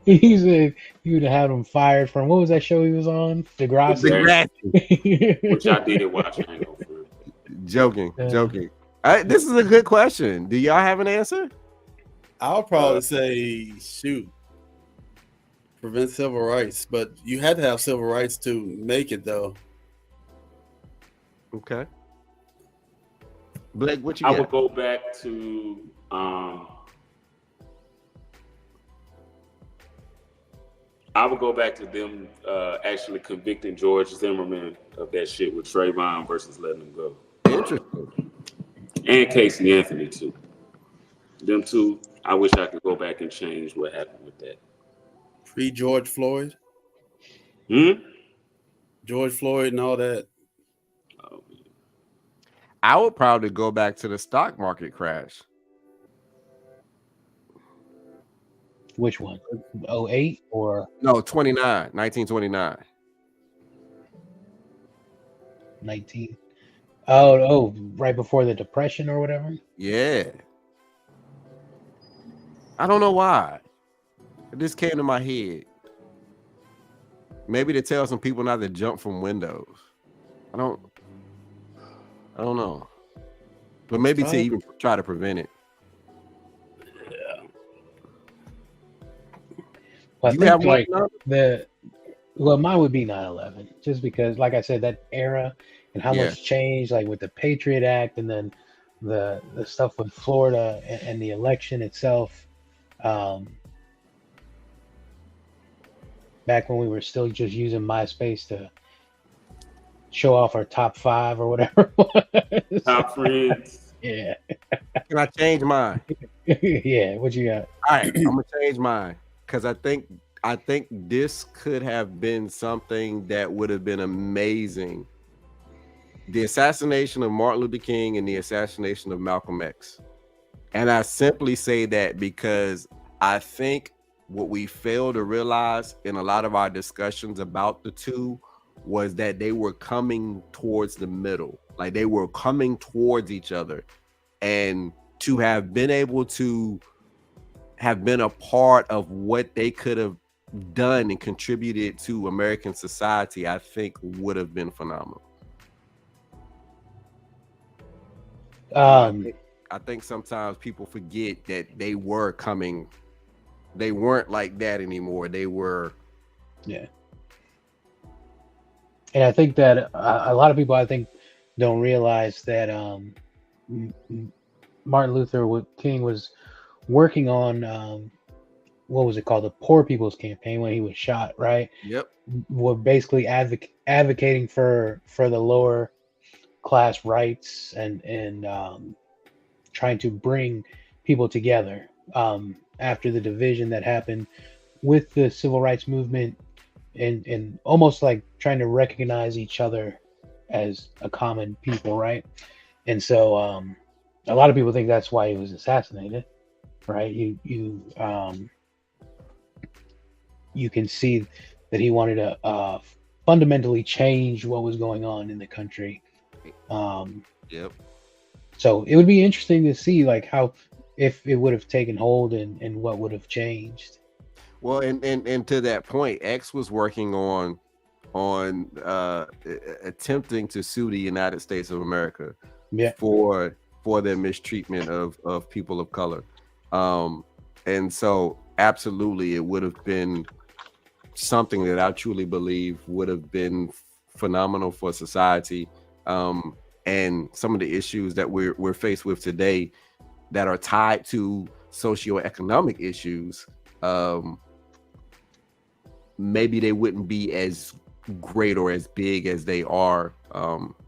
He said you would have had him fired from, what was that show he was on? Degrassi.
Which I did watch. I ain't gonna front.
Joking. This is a good question. Do y'all have an answer?
I'll probably say shoot. Prevent civil rights, but you had to have civil rights to make it though.
Okay. Blake, what you
I
got?
would go back to them actually convicting George Zimmerman of that shit with Trayvon versus letting him go.
Interesting.
And Casey Anthony too. Them two, I wish I could go back and change what happened with that.
Free George Floyd. George Floyd and all that.
Oh, man.
I would probably go back to the stock market crash.
Which one? 08 or
No, 1929.
19? Oh, right before the Depression or whatever?
Yeah. I don't know why. It just came to my head. Maybe to tell some people not to jump from windows. I don't know. But maybe to even try to prevent it.
Well,
Do you have
like
one?
mine would be 9/11, just because, like I said, that era and how much changed, like with the Patriot Act, and then the stuff with Florida and the election itself. Back when we were still just using MySpace to show off our top 5 or whatever.
Top friends.
Yeah.
Can I change mine?
Yeah. What you got?
All right, I'm gonna change mine because I think this could have been something that would have been amazing. The assassination of Martin Luther King and the assassination of Malcolm X. And I simply say that because I think what we failed to realize in a lot of our discussions about the two was that they were coming towards the middle. Like they were coming towards each other. And to have been able to have been a part of what they could have done and contributed to American society, I think would have been phenomenal. I think sometimes people forget that they were coming. They weren't like that anymore. They were.
Yeah. And I think that a lot of people, I think, don't realize that Martin Luther King was working on what was it called, the Poor People's Campaign, when he was shot, right?
Yep.
Were basically advocating for the lower class rights and trying to bring people together after the division that happened with the civil rights movement, and almost like trying to recognize each other as a common people, right? And so a lot of people think that's why he was assassinated, right? You can see that he wanted to fundamentally change what was going on in the country.
Yep.
So it would be interesting to see like how, if it would have taken hold and what would have changed.
Well, and to that point, X was working on attempting to sue the United States of America for their mistreatment of people of color. And so absolutely it would have been something that I truly believe would have been phenomenal for society. And some of the issues that we're faced with today that are tied to socioeconomic issues, maybe they wouldn't be as great or as big as they are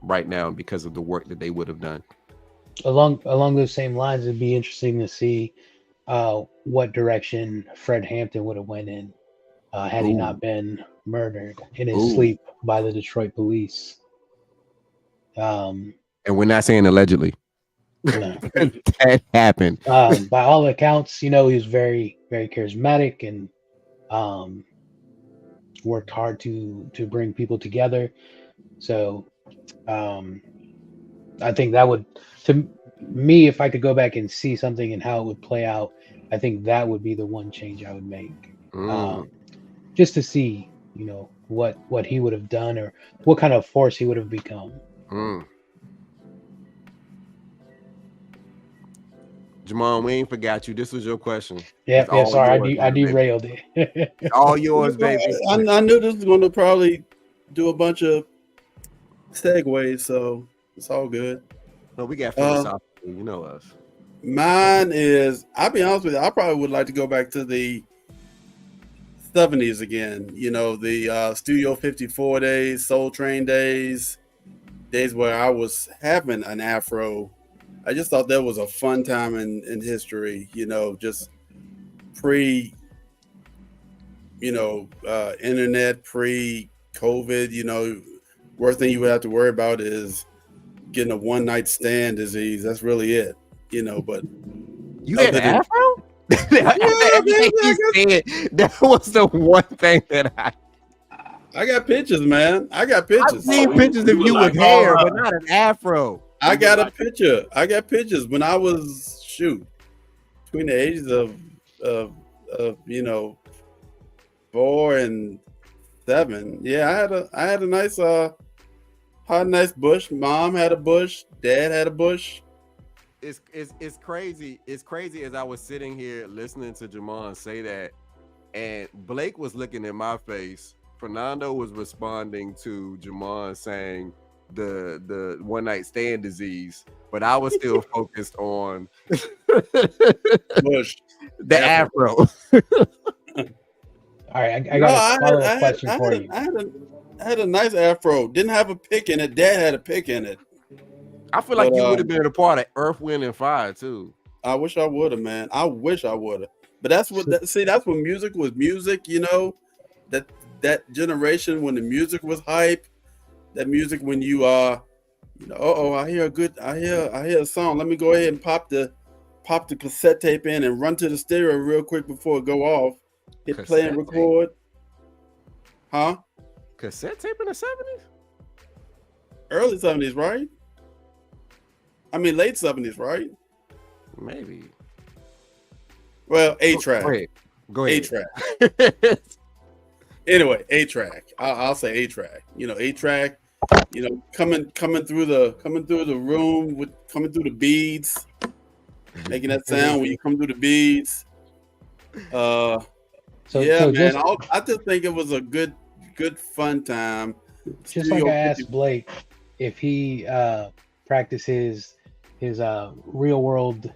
right now because of the work that they would have done.
Along those same lines, it'd be interesting to see what direction Fred Hampton would have went in had he not been murdered in his sleep by the Detroit police.
And we're not saying allegedly.
No.
That happened.
By all accounts, he was very, very charismatic and worked hard to bring people together. So I think that would, to me, if I could go back and see something and how it would play out, I think that would be the one change I would make. Just to see, what he would have done or what kind of force he would have become.
Jemon, we ain't forgot you. This was your question.
Yeah. Sorry, I derailed it.
All yours, baby.
I knew this was going to probably do a bunch of segues, so it's all good.
No, we got philosophical. You know us.
Mine is, I'll be honest with you, I probably would like to go back to the 70s again. The Studio 54 days, Soul Train days where I was having an afro. I just thought that was a fun time in history, just pre, internet, pre-COVID, worst thing you would have to worry about is getting a one-night stand disease. That's really it, but.
You had an afro? That was the one thing that
I got pictures, man. I've
seen pictures of you with hair, but not an afro.
I got a picture. I got pictures when I was between the ages of 4 and 7. Yeah, I had a nice bush. Mom had a bush. Dad had a bush.
It's crazy. It's crazy as I was sitting here listening to Jemon say that, and Blake was looking at my face. Fernando was responding to Jemon saying the one night stand disease, but I was still focused on
bush,
the afro.
All right, I got a follow-up question for you.
I had a nice afro. Didn't have a pick in it. Dad had a pick in it.
I feel like you would have been a part of Earth, Wind, and Fire too.
I wish I would have, man. I wish I would have. But that's when music was music. That generation when the music was hype. That music when you I hear a song. Let me go ahead and pop the cassette tape in and run to the stereo real quick before it go off. Hit play and record. Huh?
Cassette tape in the 70s?
Early 70s, right? I mean late 70s, right?
Maybe.
Well, 8-track.
Go ahead.
8-track. Anyway, 8-track. I'll say 8-track. 8-track. Coming through the room coming through the beads. making that sound when you come through the beads.
So
Yeah,
so
man.
just
I just think it was a good fun time.
just like I
Studio
asked
50
Blake if he practices his real world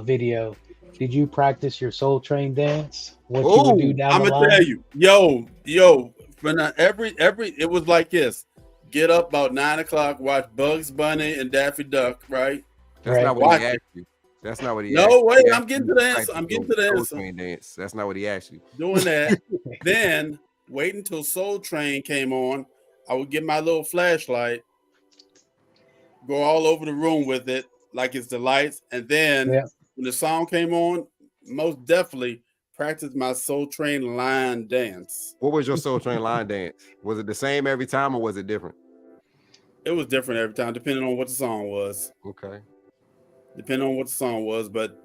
video, did you practice your Soul Train dance? What you would do
Oh,
down
I'm
the
gonna tell
line?
you, when every it was like this. Get up about 9 o'clock, watch Bugs Bunny and Daffy Duck, right?
that's
Right.
not what
Watch
he
it.
asked you. That's not what he asked
No,
you.
wait,
He
I'm
asked
getting
you
to the answer.
practice
I'm getting
your
to the
Soul
answer.
Train dance. That's not what he asked you.
Doing that. Then wait until Soul Train came on. I would get my little flashlight, go all over the room with it, like it's the lights. And then
Yeah.
when the song came on, most definitely practice my Soul Train line dance.
What was your Soul Train line dance? Was it the same every time or was it different?
It was different every time, depending on what the song was.
Okay.
Depending on what the song was, but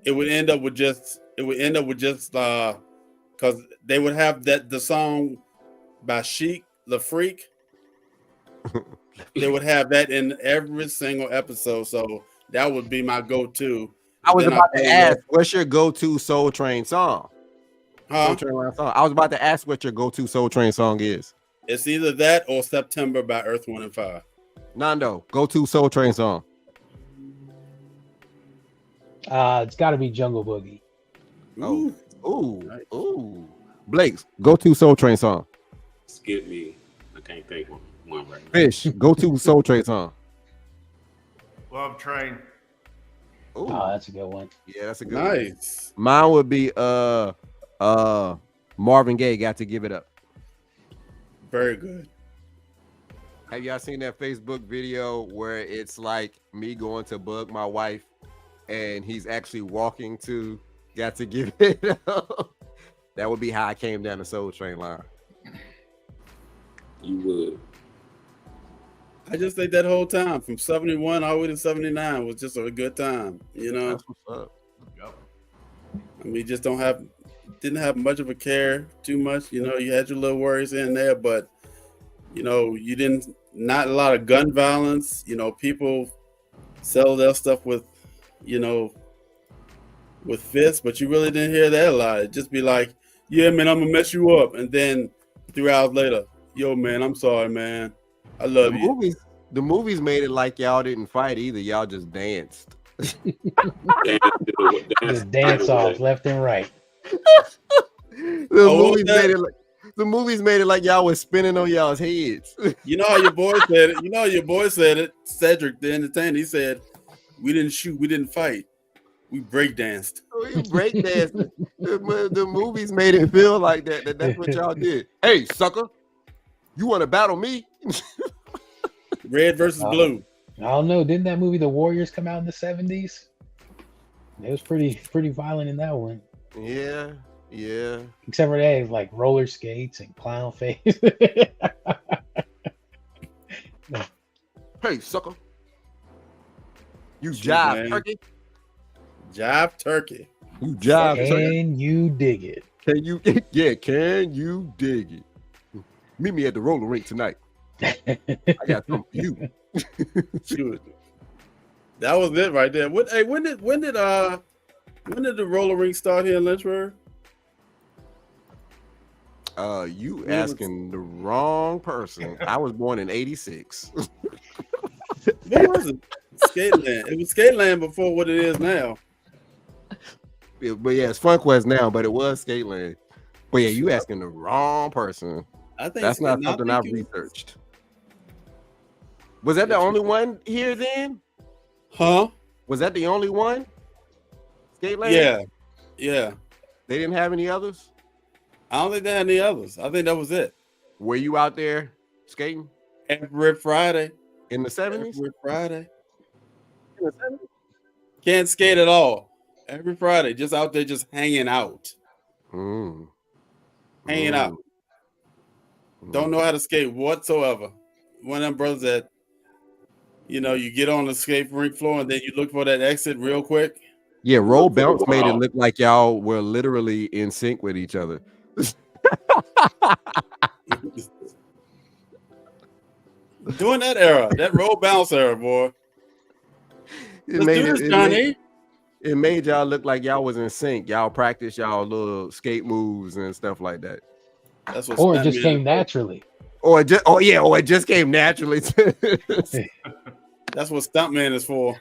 it would end up with just because they would have the song by Chic La Freak. They would have that in every single episode, so that would be my go-to.
I was
Then
about
fell
to
in love-
ask, what's your go-to Soul Train song? Soul
huh?
Train line song. I was about to ask what your go-to Soul Train song is.
It's either that or September by Earth, Wind and Fire.
Nando, go-to Soul Train song.
It's got to be Jungle Boogie.
Oh, ooh,
Nice.
ooh. Blake's go-to Soul Train song.
Skip me. I can't think of one right now.
Fish, go-to Soul Train song.
Love Train.
Ooh,
Oh, that's a good one.
yeah, that's a good one.
Nice.
Mine would be Marvin Gaye, Got to Give It Up.
Very good.
Have y'all seen that Facebook video where it's like me going to bug my wife and he's actually walking to Got to Give It Up? That would be how I came down the Soul Train line.
You would.
I just think that whole time from 71 all the way to 79 was just a good time. You know,
That's what's up.
Yep.
I mean, just didn't have much of a care too much. You know, you had your little worries in there, but you know, not a lot of gun violence. You know, people sell their stuff with fists, but you really didn't hear that a lot. It'd just be like, yeah, man, I'm gonna mess you up. And then 3 hours later, yo, man, I'm sorry, man. I love you.
The movies made it like y'all didn't fight either. Y'all just danced.
Just dance off left and right.
The movies made it like y'all was spinning on y'all's heads.
You know how your boy said it. You know how your boy said it. Cedric, the entertainer, he said, "We didn't shoot, we didn't fight, we break danced."
You break dancing. The movies made it feel like that's what y'all did. Hey, sucker, you want to battle me?
Red versus blue.
I don't know. Didn't that movie The Warriors come out in the 70s? It was pretty violent in that one.
Yeah.
Except for they had like roller skates and clown face.
Hey, sucker, you
Shoot,
jive
man.
turkey.
Jive turkey.
You jive turkey.
Can you dig it?
Can you? Yeah. Can you dig it? Meet me at the roller rink tonight. I got something for you.
Shoot. That was it right there. When did the roller rink start here in Lynchburg?
You asking the wrong person. I was born in '86.
What was it? Skateland. It was Skateland before what it is now.
But yeah, it's FunQuest now, but it was Skateland. But yeah, you asking the wrong person.
I think
That's not
I
something
think
I've
it was-
researched. Was that the only one here then?
Huh?
Was that the only one? Skateland?
Yeah.
They didn't have any others?
I don't think they had any others. I think that was it.
Were you out there skating
Every Friday.
in the 70s?
Every Friday. Can't skate at all. Every Friday, just out there, just hanging out. Hanging out. Don't know how to skate whatsoever. One of them brothers that, you get on the skate rink floor and then you look for that exit real quick.
Yeah, roll bounce made it look like y'all were literally in sync with each other.
During that era, that roll bounce era, boy.
It
Let's
made
do
it,
this, Johnny.
It made y'all look like y'all was in sync. Y'all practice y'all little skate moves and stuff like that.
That's what
Or it
stuntman
just
is
came
for.
naturally.
Or it just came naturally.
That's what stuntman is for.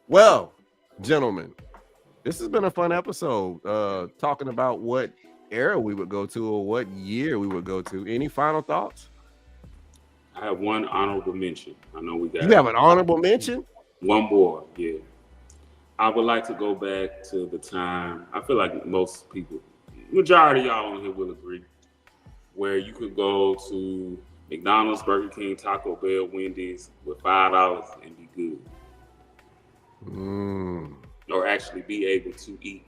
Well, gentlemen, this has been a fun episode. Talking about what era we would go to or what year we would go to. Any final thoughts?
I have one honorable mention. I know we got.
You have an honorable mention?
One more, yeah. I would like to go back to the time. I feel like most people, majority of y'all on here will agree, where you could go to McDonald's, Burger King, Taco Bell, Wendy's with $5 and be good, or actually be able to eat.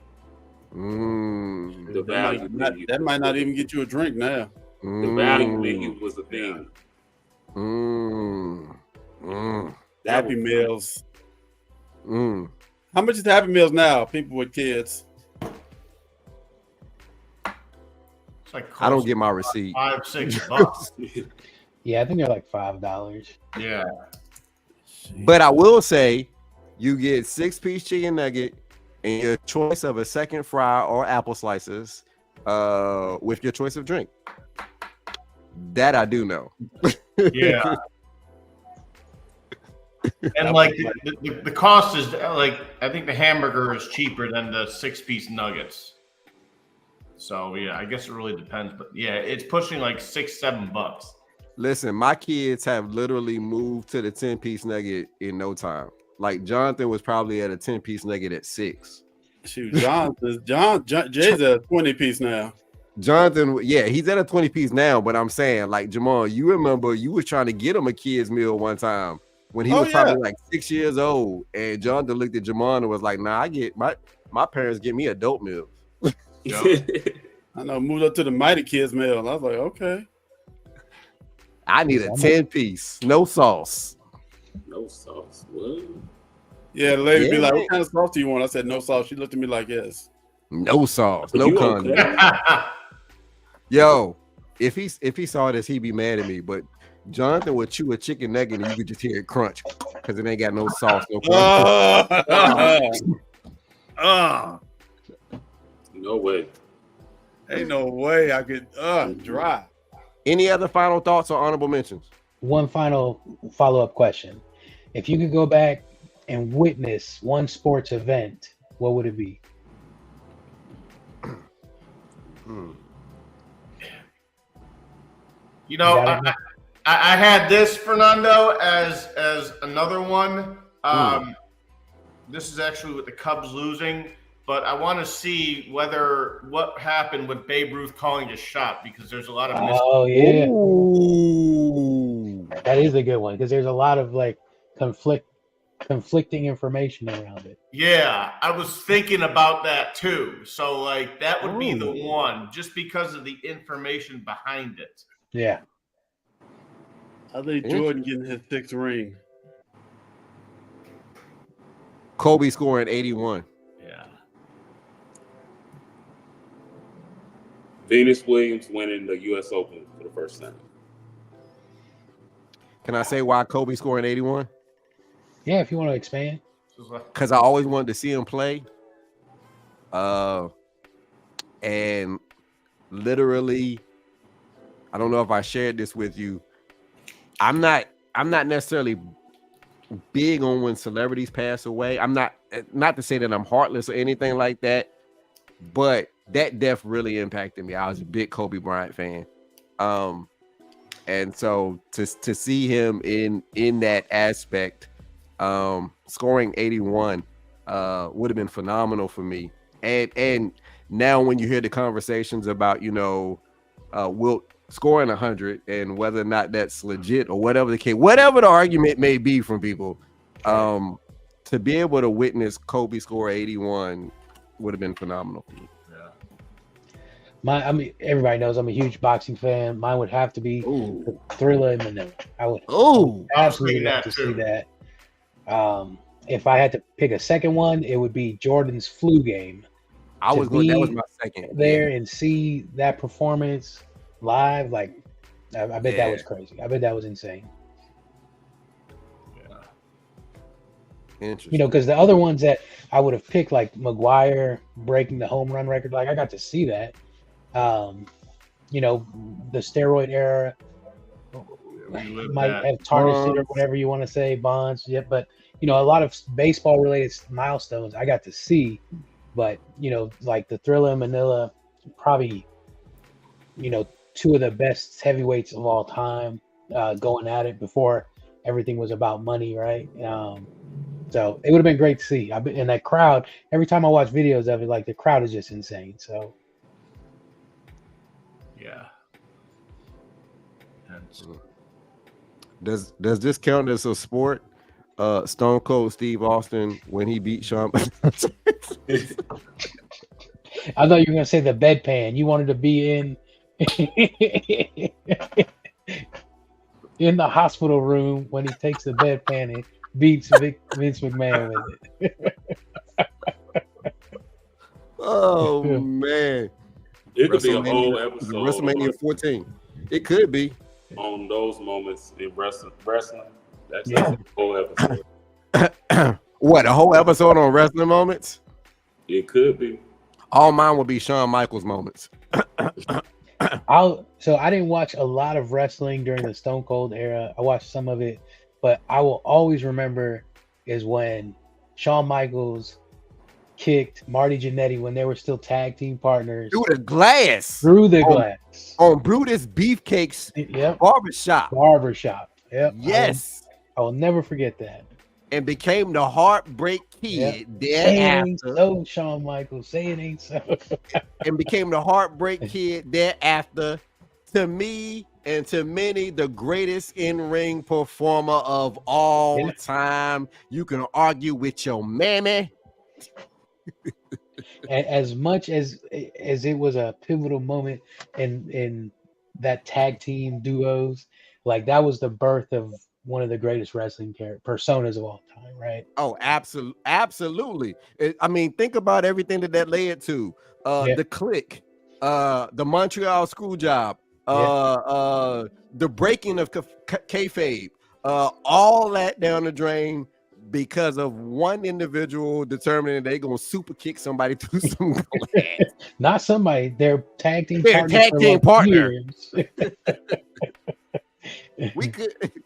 The value menu.
That might not even get you a drink now.
The value menu was the thing.
Happy Meals. How much is the Happy Meals now? People with kids.
It's like
I don't get my receipt.
$5-6.
Yeah, I think they're like $5.
Yeah.
But I will say, you get 6-piece chicken nugget and your choice of a second fry or apple slices with your choice of drink. That I do know.
Yeah. And like the cost is like, I think the hamburger is cheaper than the 6-piece nuggets. So yeah, I guess it really depends. But yeah, it's pushing like $6-7.
Listen, my kids have literally moved to the 10-piece nugget in no time. Like Jonathan was probably at a 10-piece nugget at 6.
Shoot, Jay's at a 20-piece now.
Jonathan, yeah, he's at a 20-piece now, but I'm saying, like, Jemon, you remember you was trying to get him a kid's meal one time when he was probably like 6 years old, and Jonathan looked at Jemon and was like, nah, I get my parents get me adult meals.
I know, moved up to the Mighty Kids meal. I was like, okay.
I need a 10-piece, no sauce.
No sauce. What?
Yeah, the lady be like, what kind of sauce do you want? I said, no sauce. She looked at me like, yes.
No sauce, no condiment. Yo, if he saw this, he'd be mad at me. But Jonathan would chew a chicken nugget and you could just hear it crunch because it ain't got no sauce, no
No way.
Ain't no way I could dry.
Any other final thoughts or honorable mentions?
One final follow-up question. If you could go back and witness one sports event, what would it be?
You know, I had this, Fernando, as another one. This is actually with the Cubs losing, but I want to see what happened with Babe Ruth calling a shot, because there's a lot of
yeah.
Ooh.
That is a good one because there's a lot of like conflicting information around it.
Yeah, I was thinking about that too. So like that would be the one, just because of the information behind it.
Yeah.
I think Jordan getting his 6th ring.
Kobe scoring 81.
Yeah.
Venus Williams winning the U.S. Open for the first time.
Can I say why Kobe scoring 81?
Yeah, if you want to expand.
Because I always wanted to see him play. And literally, I don't know if I shared this with you. I'm not necessarily big on when celebrities pass away. I'm not to say that I'm heartless or anything like that, but that death really impacted me. I was a big Kobe Bryant fan. And so to see him in that aspect, scoring 81 would have been phenomenal for me. And now when you hear the conversations about, Wilt scoring 100 and whether or not that's legit or whatever the case, whatever the argument may be from people, to be able to witness Kobe score 81 would have been phenomenal for me.
Everybody knows I'm a huge boxing fan. Mine would have to be Thriller in Manila. I would absolutely love to see that. If I had to pick a second one, it would be Jordan's flu game.
That was my second.
There and see that performance live, like I bet that was crazy. I bet that was insane.
Interesting.
You know, because the other ones that I would have picked, like McGuire breaking the home run record, like I got to see that. You know, the steroid era
Relive
might
that.
have tarnished it or
Bonds.
whatever you want to say, Bonds. Yeah, but you know, a lot of baseball related milestones I got to see. But you know, like the Thriller and Manila, probably, you know, two of the best heavyweights of all time, going at it before everything was about money, right? So it would have been great to see. I've been in that crowd. Every time I watch videos of it, like the crowd is just insane. So
Yeah. That's-
Does this count as a sport? Stone Cold Steve Austin when he beat Shawn.
I thought you were gonna say the bedpan. You wanted to be in in the hospital room when he takes the bedpan and beats Vince McMahon with it.
Oh man,
It could be a whole episode
WrestleMania 14. It could be.
on those moments in wrestling. That's
Yeah.
a whole episode.
What, a whole episode on wrestling moments?
It could be.
All mine will be Shawn Michaels moments.
So I didn't watch a lot of wrestling during the Stone Cold era. I watched some of it, but I will always remember is when Shawn Michaels kicked Marty Jannetty when they were still tag team partners
Through the glass.
through the
Oh.
glass.
On Brutus Beefcake's
Yep,
barbershop.
barbershop. Yep.
Yes.
I will never forget that.
And became the Heartbreak Kid
Say it ain't
thereafter.
so, Shawn Michaels. Say it ain't so.
And became the Heartbreak Kid thereafter. To me and to many, the greatest in-ring performer of all
Yeah.
time. You can argue with your mammy.
And as much as it was a pivotal moment in that tag team duos, like that was the birth of one of the greatest wrestling personas of all time, right?
Oh, absolutely. I mean, think about everything that led to.
Yeah.
The Click, the Montreal Screwjob, the breaking of kayfabe, all that down the drain because of one individual determining they're gonna super kick somebody through some glass.
Not somebody, they're tag team
They're
partners
tag
for
team
like
partner.
years.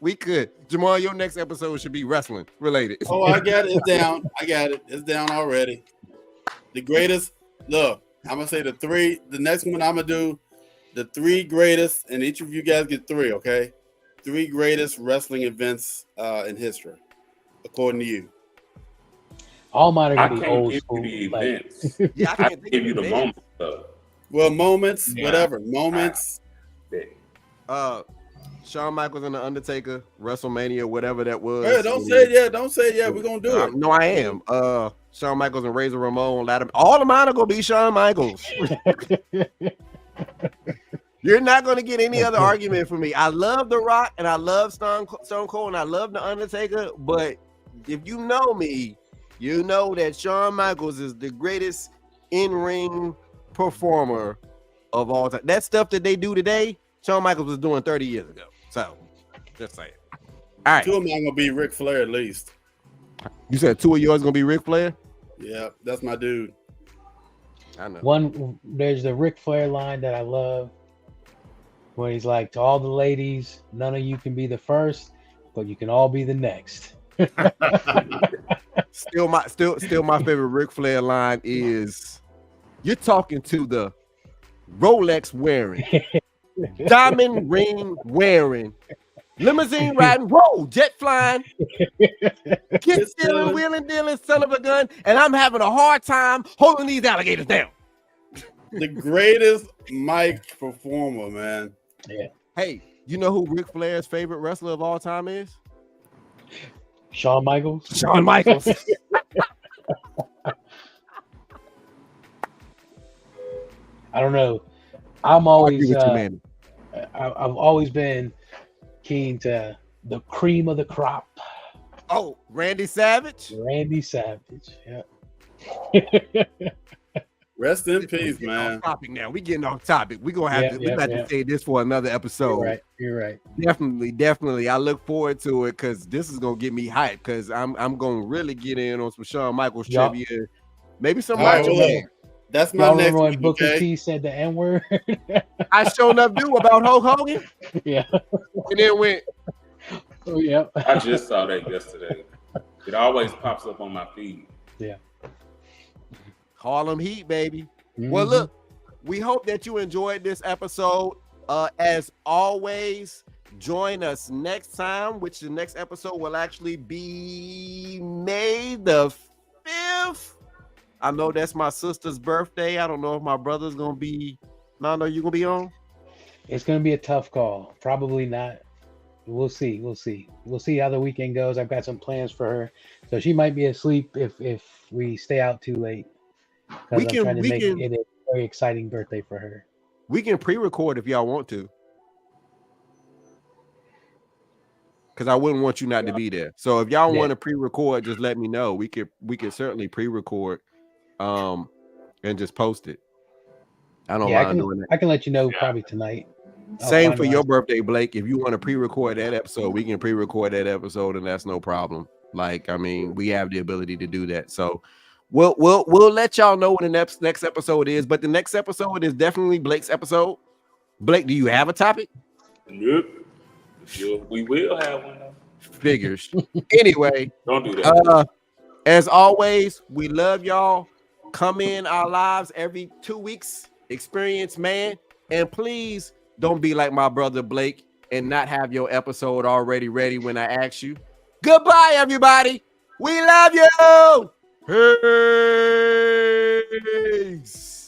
We could. Jamal, your next episode should be wrestling related.
Oh, I got it. It's down. I got it. It's down already. The greatest. Look, I'm gonna say the three. The next one I'm gonna do the three greatest, and each of you guys get three. Okay, three greatest wrestling events in history, according to you.
All mine are
I
gonna be
can't
old
give
school.
you the
Like,
events.
Yeah, I
I
can't
can
think
give
of
you the
events.
moments though.
Well, moments,
Yeah.
whatever. Moments.
Shawn Michaels and the Undertaker, WrestleMania, whatever that was.
Hey, don't say it yet. Don't say it yet. We're gonna do it.
No, I am. Shawn Michaels and Razor Ramon, all of mine are gonna be Shawn Michaels. You're not gonna get any other argument from me. I love The Rock and I love Stone Cold and I love the Undertaker, but if you know me, you know that Shawn Michaels is the greatest in-ring performer of all time. That stuff that they do today, Shawn Michaels was doing 30 years ago. So, just saying. All right.
Two of mine gonna be Ric Flair at least.
You said two of yours gonna be Ric Flair?
Yeah, that's my dude.
I know.
There's the Ric Flair line that I love, where he's like, to all the ladies, none of you can be the first, but you can all be the next.
Still my favorite Ric Flair line is, you're talking to the Rolex wearing, diamond ring wearing, limousine riding, whoa, jet flying, kiss stealing, wheeling dealing, son of a gun, and I'm having a hard time holding these alligators down.
The greatest mic performer, man.
Yeah.
Hey, you know who Ric Flair's favorite wrestler of all time is?
Shawn Michaels.
Shawn Michaels.
I don't know. I'm always
man.
I've always been keen to the cream of the crop,
Oh, Randy Savage.
Randy Savage. Yeah.
Rest in peace,
We getting
man.
off topic now. We getting off topic. We gonna have we got to say this for another episode.
You're right.
Definitely. I look forward to it because this is gonna get me hyped. Because I'm gonna really get in on some Shawn Michaels trivia. Maybe some Macho Man.
That's my
Y'all
next
remember when
week,
Booker
okay?
T said the N word?
I showed up do about Hulk Hogan.
Yeah.
And then went.
Oh yeah.
I just saw that yesterday. It always pops up on my feed.
Yeah.
Harlem Heat, baby.
Mm-hmm.
Well, look, we hope that you enjoyed this episode. As always, join us next time, which the next episode will actually be May the 5th. I know that's my sister's birthday. I don't know if my brother's gonna be. Nando, you gonna be on?
It's gonna be a tough call. Probably not. We'll see. We'll see how the weekend goes. I've got some plans for her, so she might be asleep if we stay out too late. Because I'm trying to make it a very exciting birthday for her.
We can pre-record if y'all want to. Because I wouldn't want you not to be there. So if y'all want to pre-record, just let me know. We could certainly pre-record, and just post it. I don't mind doing that.
I can let you know probably tonight.
Same for your birthday, Blake. If you want to pre-record that episode, we can pre-record that episode, and that's no problem. Like, I mean, we have the ability to do that. So we'll let y'all know when the next episode is. But the next episode is definitely Blake's episode. Blake, do you have a topic?
Yep. We will have one though.
Figures. Anyway,
don't do that.
As always, we love y'all. Come in our lives every 2 weeks. Experience, man. And please don't be like my brother Blake and not have your episode already ready when I ask you. Goodbye, everybody. We love you. Peace.